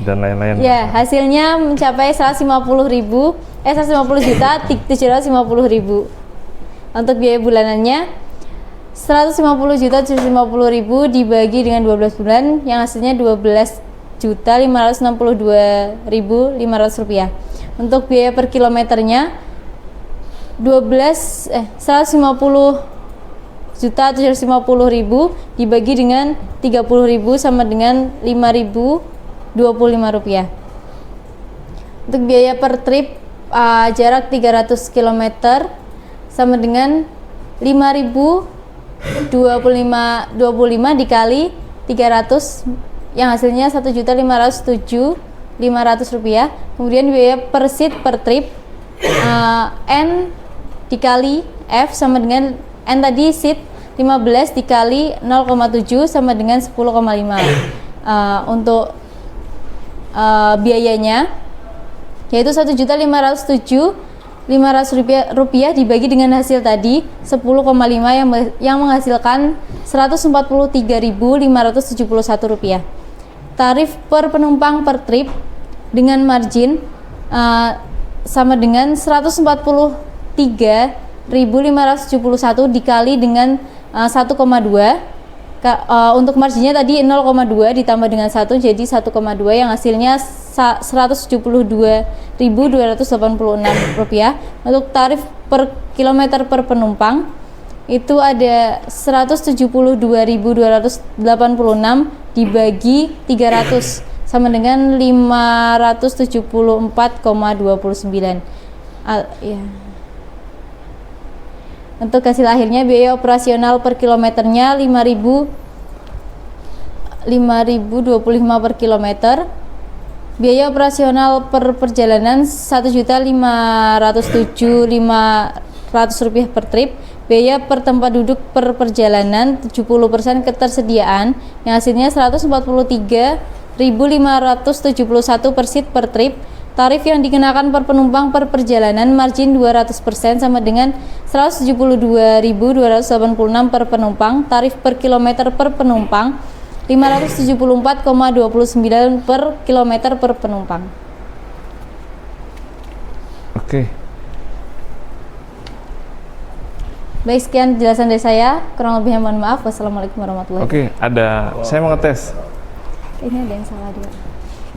[SPEAKER 1] Dan lain-lain.
[SPEAKER 3] Ya hasilnya mencapai 150.750.000. Untuk biaya bulanannya 150.750.000 dibagi dengan 12 bulan yang hasilnya 12.562.500 rupiah. Untuk biaya per kilometernya 150.750.000 dibagi dengan 30.000 sama dengan 5.025 rupiah. Untuk biaya per trip jarak 300 km sama dengan 5.025 dikali 300 yang hasilnya 1.507.500 rupiah. Kemudian biaya per seat per trip N dikali F sama dengan N tadi seat 15 dikali 0,7 sama dengan 10,5. Untuk biayanya yaitu 1.507.500 rupiah dibagi dengan hasil tadi 10,5 yang menghasilkan 143.571 rupiah. Tarif per penumpang per trip dengan margin sama dengan 143.571 dikali dengan 1,2. Untuk marginnya tadi 0,2 ditambah dengan 1 jadi 1,2 yang hasilnya 172.286 rupiah. Untuk tarif per kilometer per penumpang itu ada 172.286 dibagi 300 sama dengan 574,29. Ya. Untuk hasil akhirnya biaya operasional per kilometernya 5.025 per kilometer. Biaya operasional per perjalanan 1.507.500 rupiah per trip. Biaya per tempat duduk per perjalanan 70% ketersediaan yang hasilnya 143.571 per seat per trip. Tarif yang dikenakan per penumpang per perjalanan margin 200% sama dengan 172.286 per penumpang. Tarif per kilometer per penumpang 574,29 per kilometer per penumpang.
[SPEAKER 1] Oke.
[SPEAKER 3] Baik, sekian penjelasan dari saya. Kurang lebihnya mohon maaf. Wassalamualaikum warahmatullahi wabarakatuh.
[SPEAKER 1] Oke, saya mau ngetes.
[SPEAKER 3] Ini ada yang salah dia.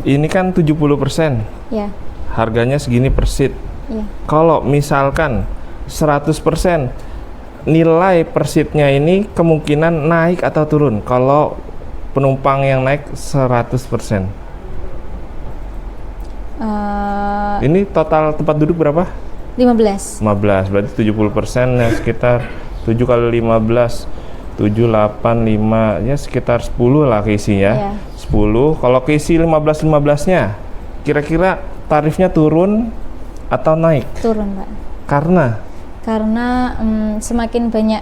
[SPEAKER 1] Ini kan 70%.
[SPEAKER 3] Ya.
[SPEAKER 1] Harganya segini per seat.
[SPEAKER 3] Ya.
[SPEAKER 1] Kalau misalkan 100%, nilai per seatnya ini kemungkinan naik atau turun kalau penumpang yang naik 100%. Ini total tempat duduk berapa?
[SPEAKER 3] 15.
[SPEAKER 1] 15, berarti 70% ya sekitar 7 kali 15, 7, 8, 5, ya sekitar 10 lah keisinya.
[SPEAKER 3] Ya.
[SPEAKER 1] 10, kalau keisi 15-15-nya, kira-kira tarifnya turun atau naik?
[SPEAKER 3] Turun, Pak.
[SPEAKER 1] Karena
[SPEAKER 3] semakin banyak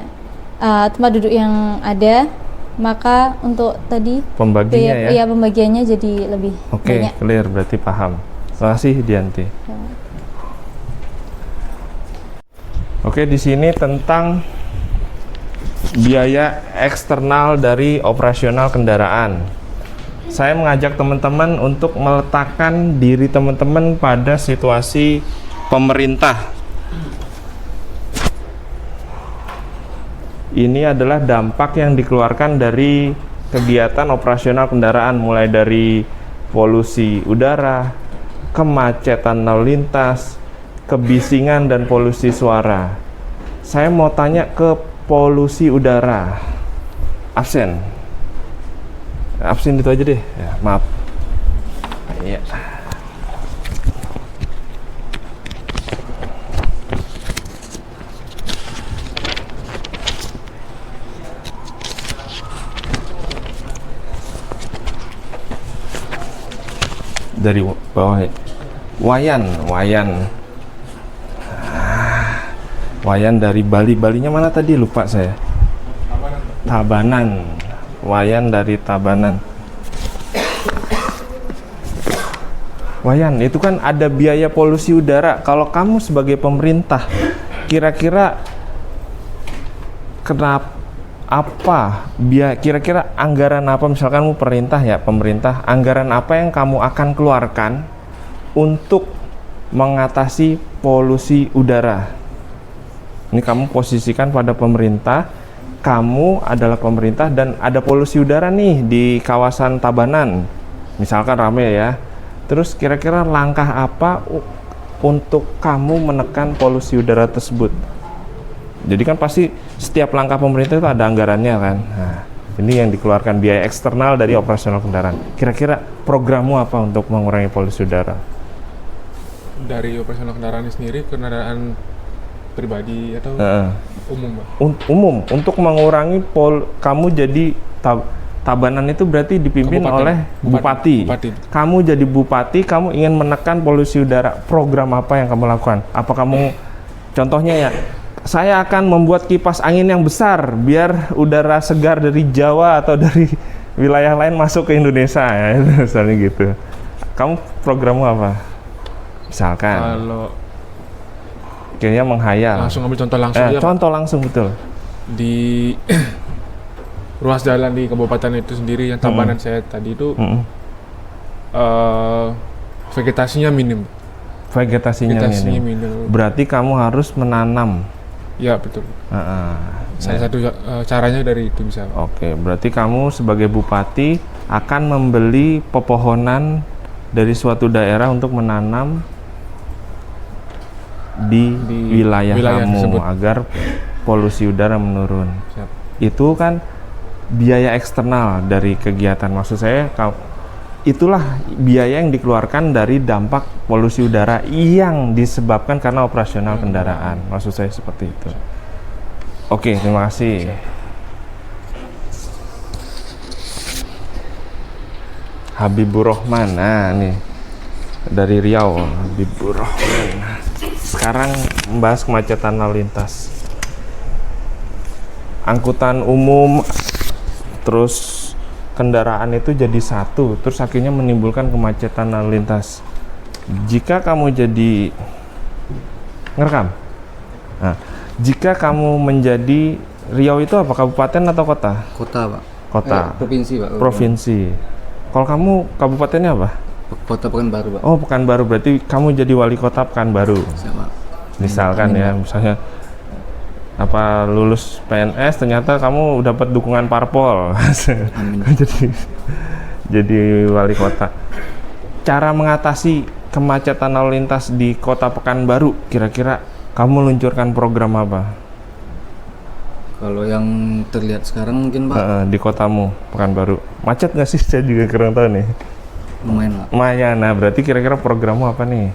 [SPEAKER 3] tempat duduk yang ada, maka untuk tadi
[SPEAKER 1] pembagiannya ya?
[SPEAKER 3] Iya, pembagiannya jadi lebih banyak.
[SPEAKER 1] Oke, clear, berarti paham. Terima kasih Dianti.
[SPEAKER 3] Ya.
[SPEAKER 1] Oke, di sini tentang biaya eksternal dari operasional kendaraan. Saya mengajak teman-teman untuk meletakkan diri teman-teman pada situasi pemerintah. Ini adalah dampak yang dikeluarkan dari kegiatan operasional kendaraan, mulai dari polusi udara, kemacetan lalu lintas, kebisingan dan polusi suara. Saya mau tanya ke polusi udara. Absen itu aja deh ya, maaf. Iya. Dari bawah. Wayan dari Bali. Balinya mana tadi? Lupa saya. Tabanan. Wayan dari Tabanan. Wayan, itu kan ada biaya polusi udara. Kalau kamu sebagai pemerintah, kira-kira kira-kira anggaran apa, misalkan kamu pemerintah, anggaran apa yang kamu akan keluarkan untuk mengatasi polusi udara? Ini kamu posisikan pada pemerintah, kamu adalah pemerintah dan ada polusi udara nih di kawasan Tabanan, misalkan rame ya. Terus kira-kira langkah apa untuk kamu menekan polusi udara tersebut? Jadi kan pasti setiap langkah pemerintah itu ada anggarannya kan. Nah, ini yang dikeluarkan biaya eksternal dari operasional kendaraan. Kira-kira programmu apa untuk mengurangi polusi udara?
[SPEAKER 8] Dari operasional kendaraan sendiri, kendaraan pribadi atau umum, Pak?
[SPEAKER 1] Umum, untuk mengurangi kamu jadi Tabanan itu berarti dipimpin oleh bupati. Kamu jadi bupati, kamu ingin menekan polusi udara. Program apa yang kamu lakukan? Apa kamu, contohnya ya, saya akan membuat kipas angin yang besar biar udara segar dari Jawa atau dari wilayah lain masuk ke Indonesia ya, misalnya gitu. Kamu programmu apa? Misalkan.
[SPEAKER 8] Kalau
[SPEAKER 1] kayaknya menghayal.
[SPEAKER 8] langsung ambil contoh langsung ya, Pak.
[SPEAKER 1] Contoh langsung betul.
[SPEAKER 8] Di ruas jalan di kabupaten itu sendiri yang Tabanan saya tadi itu vegetasinya minim.
[SPEAKER 1] Vegetasinya
[SPEAKER 8] minim.
[SPEAKER 1] Berarti kamu harus menanam.
[SPEAKER 8] Ya betul. Salah satu caranya dari itu bisa.
[SPEAKER 1] Oke, berarti kamu sebagai bupati akan membeli pepohonan dari suatu daerah untuk menanam di wilayah kamu
[SPEAKER 8] tersebut,
[SPEAKER 1] agar polusi udara menurun.
[SPEAKER 8] Siap.
[SPEAKER 1] Itu kan biaya eksternal dari kegiatan. Maksud saya, itulah biaya yang dikeluarkan dari dampak polusi udara yang disebabkan karena operasional kendaraan. Maksud saya seperti itu. Oke, terima kasih. Habibur Rahman, nah nih dari Riau, Habibur Rahman. Sekarang membahas kemacetan lalu lintas. Angkutan umum terus kendaraan itu jadi satu, terus akhirnya menimbulkan kemacetan lalu lintas. Jika kamu jadi ngerekam, nah, jika kamu menjadi Riau itu apa, kabupaten atau kota?
[SPEAKER 9] Kota, Pak.
[SPEAKER 1] Kota.
[SPEAKER 9] Provinsi, Pak.
[SPEAKER 1] Provinsi. Kalau kamu kabupatennya apa?
[SPEAKER 9] Kota Pekanbaru, Pak.
[SPEAKER 1] Oh, Pekanbaru, berarti kamu jadi wali kota Pekanbaru.
[SPEAKER 9] Siapa?
[SPEAKER 1] Misalkan ya, misalnya apa lulus PNS ternyata kamu dapat dukungan parpol. jadi wali kota. Cara mengatasi kemacetan lalu lintas di Kota Pekanbaru, kira-kira kamu luncurkan program apa?
[SPEAKER 9] Kalau yang terlihat sekarang mungkin, Pak,
[SPEAKER 1] Di kotamu Pekanbaru macet nggak sih? Saya juga kurang tahu nih.
[SPEAKER 9] lumayan, Pak.
[SPEAKER 1] Lumayan. Nah, berarti kira-kira programmu apa nih?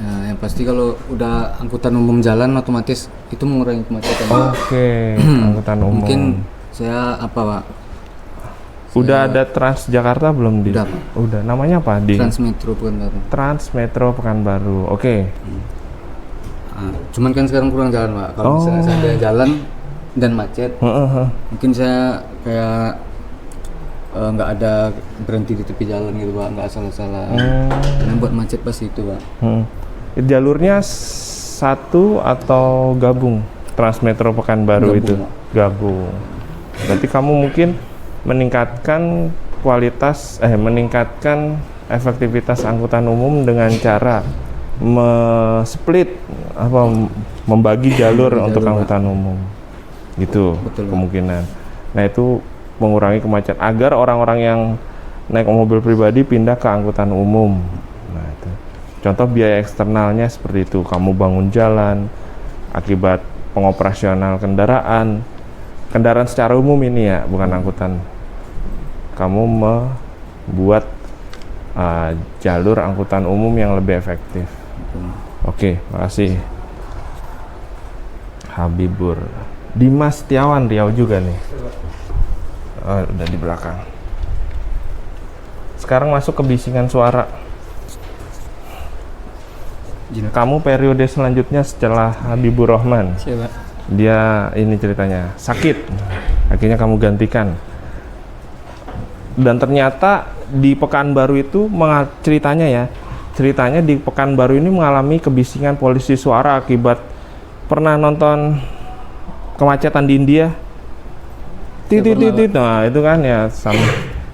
[SPEAKER 9] Ya, yang pasti kalau udah angkutan umum jalan otomatis itu mengurangi kemacetan.
[SPEAKER 1] Oke, angkutan umum.
[SPEAKER 9] Mungkin saya apa, Pak?
[SPEAKER 1] Udah ada Transjakarta belum di?
[SPEAKER 9] Udah, Pak.
[SPEAKER 1] Udah. Namanya apa di?
[SPEAKER 9] Transmetro Pekanbaru.
[SPEAKER 1] Transmetro Pekanbaru. Oke.
[SPEAKER 9] Cuman kan sekarang kurang jalan, Pak. Kalau misalnya saya jalan dan macet, mungkin saya kayak nggak ada berhenti di tepi jalan gitu, Pak, nggak salah-salah. Yang buat macet pasti itu, Pak.
[SPEAKER 1] Jalurnya satu atau gabung? Transmetro Pekanbaru
[SPEAKER 9] Gabung,
[SPEAKER 1] itu
[SPEAKER 9] Pak.
[SPEAKER 1] gabung. Berarti kamu mungkin meningkatkan kualitas, meningkatkan efektivitas angkutan umum dengan cara split apa, membagi jalur untuk angkutan umum, gitu.
[SPEAKER 9] Betul,
[SPEAKER 1] kemungkinan. Nah, itu mengurangi kemacetan agar orang-orang yang naik mobil pribadi pindah ke angkutan umum. Nah, itu contoh biaya eksternalnya seperti itu. Kamu bangun jalan akibat pengoperasional kendaraan secara umum ini ya, bukan angkutan. Kamu membuat jalur angkutan umum yang lebih efektif. Oke, makasih. Habibur. Dimas Setiawan, Riau juga nih. Udah di belakang. Sekarang masuk ke bisingan suara. Kamu periode selanjutnya setelah Habibur Rahman.
[SPEAKER 9] Siapa?
[SPEAKER 1] Dia ini ceritanya sakit, akhirnya kamu gantikan. Dan ternyata di Pekanbaru itu ceritanya di Pekanbaru ini mengalami kebisingan polusi suara akibat pernah nonton kemacetan di India. Nah, itu kan ya sama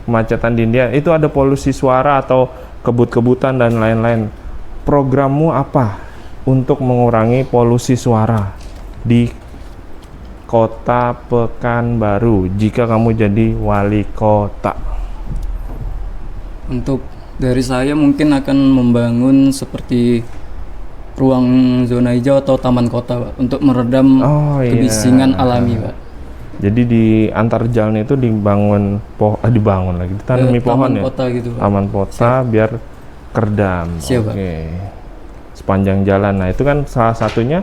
[SPEAKER 1] kemacetan di India. Itu ada polusi suara atau kebut-kebutan dan lain-lain. Programmu apa untuk mengurangi polusi suara di Kota Pekanbaru jika kamu jadi wali kota?
[SPEAKER 9] Untuk dari saya mungkin akan membangun seperti ruang zona hijau atau taman kota, Pak, untuk meredam kebisingan alami, Pak.
[SPEAKER 1] Jadi di antar jalan itu dibangun ditanami pohon ya.
[SPEAKER 9] Kota gitu, Pak.
[SPEAKER 1] Taman kota. Siap. Biar keredam.
[SPEAKER 9] Siap,
[SPEAKER 1] Oke. Sepanjang jalan. Nah, itu kan salah satunya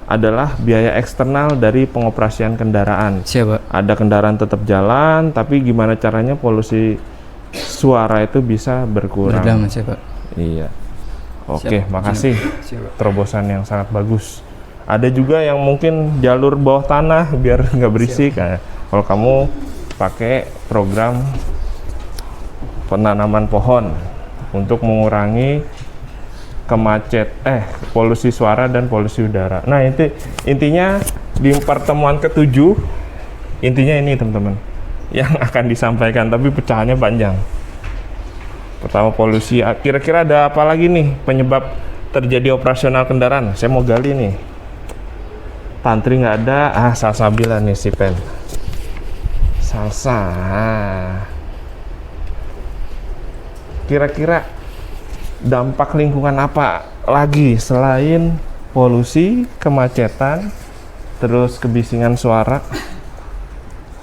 [SPEAKER 1] adalah biaya eksternal dari pengoperasian kendaraan.
[SPEAKER 9] Siap, Pak.
[SPEAKER 1] Ada kendaraan tetap jalan, tapi gimana caranya polusi suara itu bisa berkurang.
[SPEAKER 9] Meredam, siap, Pak.
[SPEAKER 1] Iya. Oke, makasih.
[SPEAKER 9] Siap, Pak.
[SPEAKER 1] Terobosan yang sangat bagus. Ada juga yang mungkin jalur bawah tanah biar nggak berisik. Nah, kalau kamu pakai program penanaman pohon untuk mengurangi polusi suara dan polusi udara. Nah, intinya di pertemuan ke-7 intinya ini teman-teman yang akan disampaikan, tapi pecahannya panjang. Pertama polusi, kira-kira ada apa lagi nih penyebab terjadi operasional kendaraan? Saya mau gali nih. Tantri nggak ada, salsabila nih si pen. Salsa. Kira-kira dampak lingkungan apa lagi selain polusi, kemacetan, terus kebisingan suara?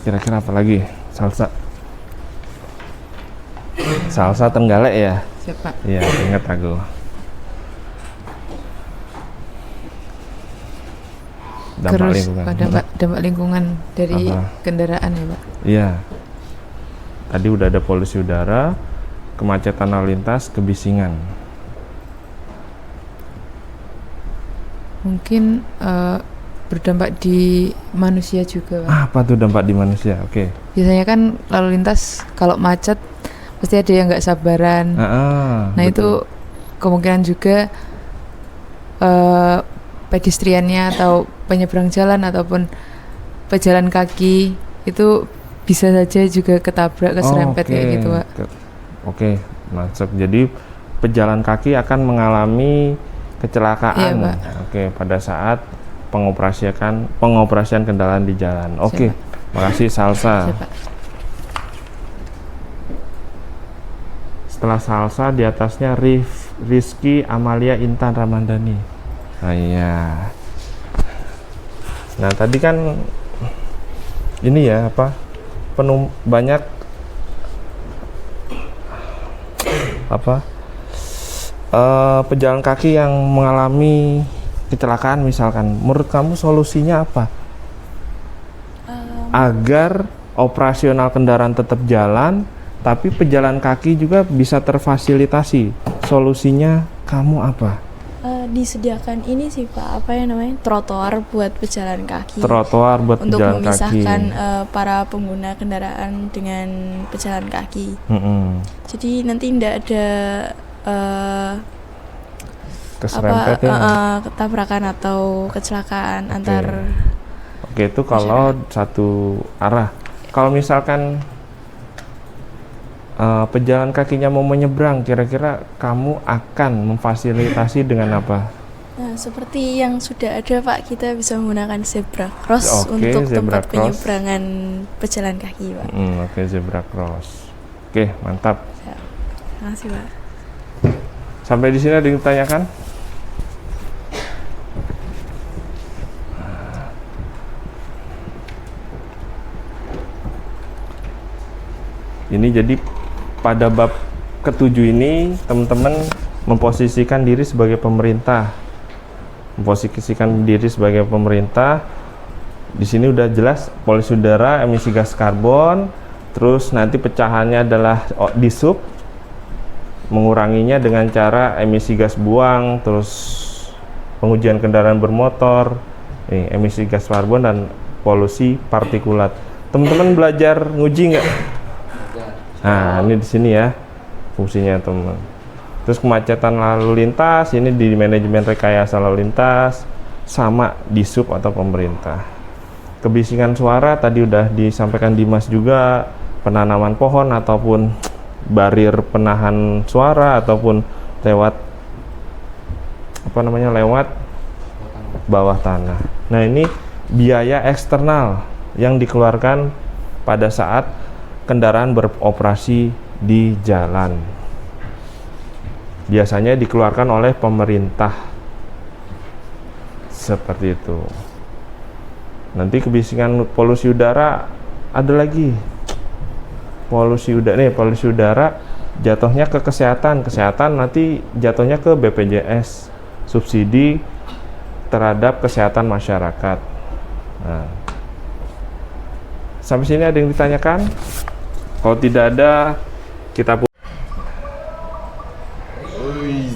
[SPEAKER 1] Kira-kira apa lagi? Salsa Trenggalek ya?
[SPEAKER 6] Siapa?
[SPEAKER 1] Iya, ingat aku. Dampak lingkungan.
[SPEAKER 6] Dampak lingkungan dari
[SPEAKER 1] Apa?
[SPEAKER 6] kendaraan ya, Pak?
[SPEAKER 1] Iya. Tadi udah ada polusi udara, kemacetan lalu lintas, kebisingan.
[SPEAKER 6] Mungkin berdampak di manusia juga, Pak.
[SPEAKER 1] Apa tuh dampak di manusia? Oke.
[SPEAKER 6] Biasanya kan lalu lintas kalau macet pasti ada yang nggak sabaran. Nah
[SPEAKER 1] betul.
[SPEAKER 6] itu kemungkinan juga pedestriannya atau penyeberang jalan ataupun pejalan kaki itu bisa saja juga ketabrak, keserempet kayak gitu, Pak.
[SPEAKER 1] Oke, masuk. Jadi pejalan kaki akan mengalami kecelakaan.
[SPEAKER 6] Iya, Pak.
[SPEAKER 1] Oke, pada saat pengoperasian kendaraan di jalan. Oke, makasih Salsa.
[SPEAKER 6] Siapa?
[SPEAKER 1] Setelah Salsa di atasnya Rizky Amalia Intan Ramandani. Nah, iya. Nah, tadi kan ini ya banyak pejalan kaki yang mengalami kecelakaan misalkan. Menurut kamu solusinya apa? Agar operasional kendaraan tetap jalan, tapi pejalan kaki juga bisa terfasilitasi. Solusinya kamu apa?
[SPEAKER 10] Disediakan ini sih Pak, apa yang namanya, trotoar buat pejalan kaki.
[SPEAKER 1] Trotoar buat
[SPEAKER 10] untuk
[SPEAKER 1] pejalan kaki. Untuk
[SPEAKER 10] memisahkan para pengguna kendaraan dengan pejalan kaki. Jadi nanti tidak ada
[SPEAKER 1] keserempet
[SPEAKER 10] ketabrakan atau kecelakaan antar.
[SPEAKER 1] Oke, itu kalau satu arah. Kalau misalkan pejalan kakinya mau menyeberang, kira-kira kamu akan memfasilitasi dengan apa?
[SPEAKER 10] Nah, seperti yang sudah ada Pak, kita bisa menggunakan zebra cross untuk
[SPEAKER 1] zebra
[SPEAKER 10] tempat
[SPEAKER 1] cross.
[SPEAKER 10] penyeberangan pejalan kaki Pak.
[SPEAKER 1] Oke, zebra cross. Oke, mantap.
[SPEAKER 10] Terima kasih Pak.
[SPEAKER 1] Sampai di sini ada yang ditanyakan? Ini jadi pada bab ke-7 ini teman-teman memposisikan diri sebagai pemerintah. Di sini udah jelas polusi udara, emisi gas karbon, terus nanti pecahannya adalah di sub, menguranginya dengan cara emisi gas buang, terus pengujian kendaraan bermotor, emisi gas karbon dan polusi partikulat. Teman-teman belajar nguji nggak? Nah, ini di sini ya fungsinya teman. Terus kemacetan lalu lintas ini di manajemen rekayasa lalu lintas sama di sub atau pemerintah. Kebisingan suara tadi udah disampaikan Dimas juga, penanaman pohon ataupun barir penahan suara ataupun lewat lewat bawah tanah. Nah, ini biaya eksternal yang dikeluarkan pada saat kendaraan beroperasi di jalan. Biasanya dikeluarkan oleh pemerintah. Seperti itu. Nanti kebisingan polusi udara ada lagi. Polusi udara jatuhnya ke kesehatan. Kesehatan nanti jatuhnya ke BPJS, subsidi terhadap kesehatan masyarakat. Nah, sampai sini ada yang ditanyakan? Kalau tidak ada, kita
[SPEAKER 11] Riz.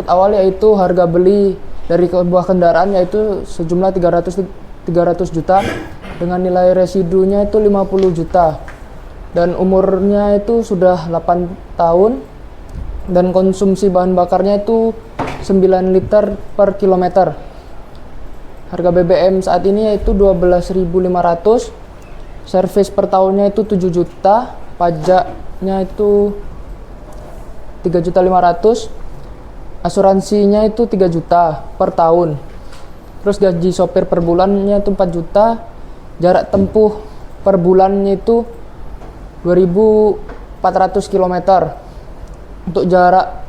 [SPEAKER 7] input awal yaitu harga beli dari sebuah kendaraan yaitu sejumlah 300 juta dengan nilai residunya itu 50 juta dan umurnya itu sudah 8 tahun dan konsumsi bahan bakarnya itu 9 liter per kilometer. Harga BBM saat ini yaitu 12.500, servis per tahunnya itu 7 juta, pajaknya itu 3.500.000, asuransinya itu 3 juta per tahun. Terus gaji sopir per bulannya itu 4 juta, jarak tempuh per bulannya itu 2.400 km. Untuk jarak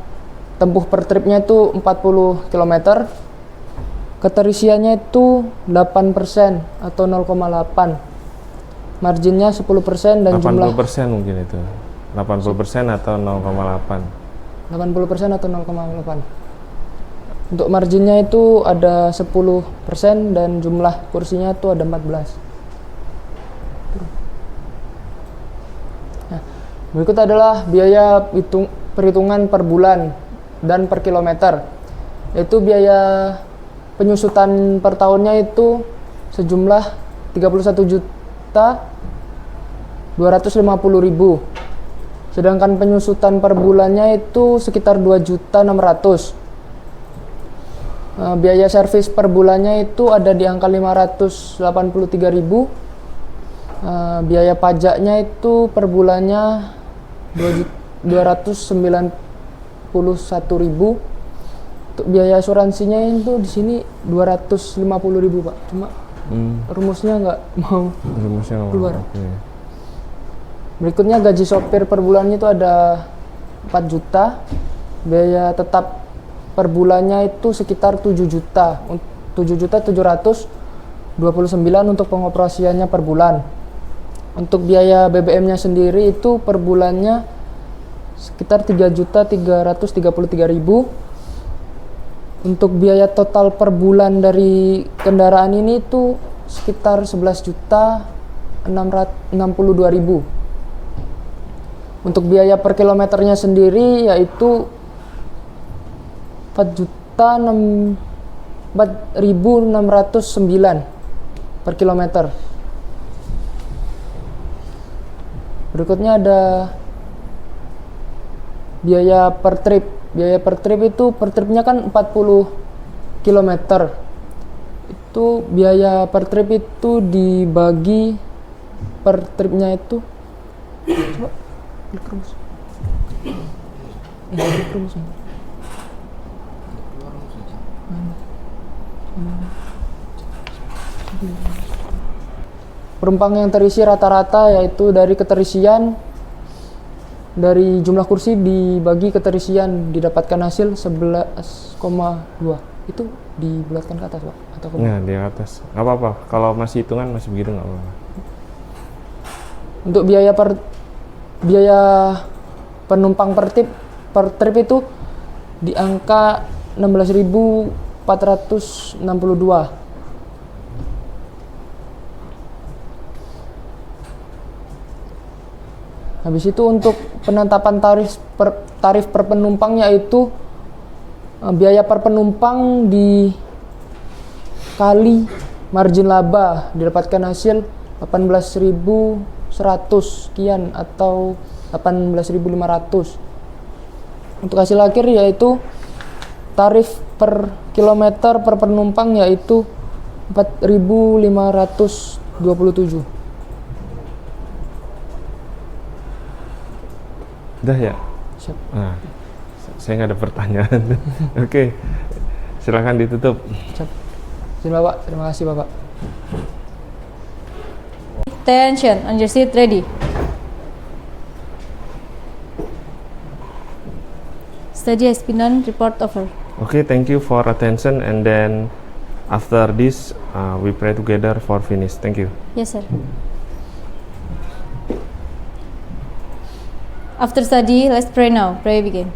[SPEAKER 7] tempuh per tripnya itu 40 km. Keterisiannya itu 8% atau 0,8. Marginnya 10% dan
[SPEAKER 1] 80%
[SPEAKER 7] jumlah
[SPEAKER 1] 80% mungkin itu. 80% atau 0,8.
[SPEAKER 7] 80% atau 0,8. Untuk marginnya itu ada 10% dan jumlah kursinya itu ada 14. Nah, berikut adalah biaya perhitungan per bulan dan per kilometer. Yaitu biaya penyusutan per tahunnya itu sejumlah 31.250.000. Sedangkan penyusutan per bulannya itu sekitar 2.600.000. Biaya servis per bulannya itu ada di angka 583.000. Biaya pajaknya itu per bulannya 291.000. Untuk biaya asuransinya itu di sini 250.000 Pak. Cuma rumusnya nggak mau keluar.
[SPEAKER 1] Okay.
[SPEAKER 7] Berikutnya gaji sopir per bulannya itu ada 4 juta. Biaya tetap per bulannya itu sekitar 7 juta. 7.729 untuk pengoperasiannya per bulan. Untuk biaya BBM-nya sendiri itu per bulannya sekitar 3.333.000. Untuk biaya total per bulan dari kendaraan ini itu sekitar 11.662.000. Untuk biaya per kilometernya sendiri yaitu 4.609 per kilometer. Berikutnya ada biaya per trip. Biaya per trip itu per tripnya kan 40 km. Itu biaya per trip itu dibagi per tripnya itu coba terus. Terus. Penumpang yang terisi rata-rata yaitu dari keterisian dari jumlah kursi dibagi keterisian didapatkan hasil 11,2. Itu dibulatkan ke atas Pak atau ke bawah?
[SPEAKER 1] Nah, di atas. Nggak apa-apa. Kalau masih hitungan masih begitu nggak apa-apa. Untuk
[SPEAKER 7] biaya penumpang per trip itu di angka 16.462. Habis itu untuk penetapan tarif per penumpang yaitu biaya per penumpang dikali margin laba didapatkan hasil 18.100 sekian atau 18.500. Untuk hasil akhir yaitu tarif per kilometer per penumpang yaitu 4.527.
[SPEAKER 1] Udah ya?
[SPEAKER 7] Siap.
[SPEAKER 1] Nah, saya nggak ada pertanyaan. Oke, silakan ditutup.
[SPEAKER 7] Siap. Terima Bapak, terima kasih Bapak.
[SPEAKER 3] Attention, on your seat, ready. Study has been done, report over.
[SPEAKER 1] Okay, thank you for attention, and then after this we pray together for finish. Thank you.
[SPEAKER 3] Yes, sir. After study, let's pray now. Pray begin.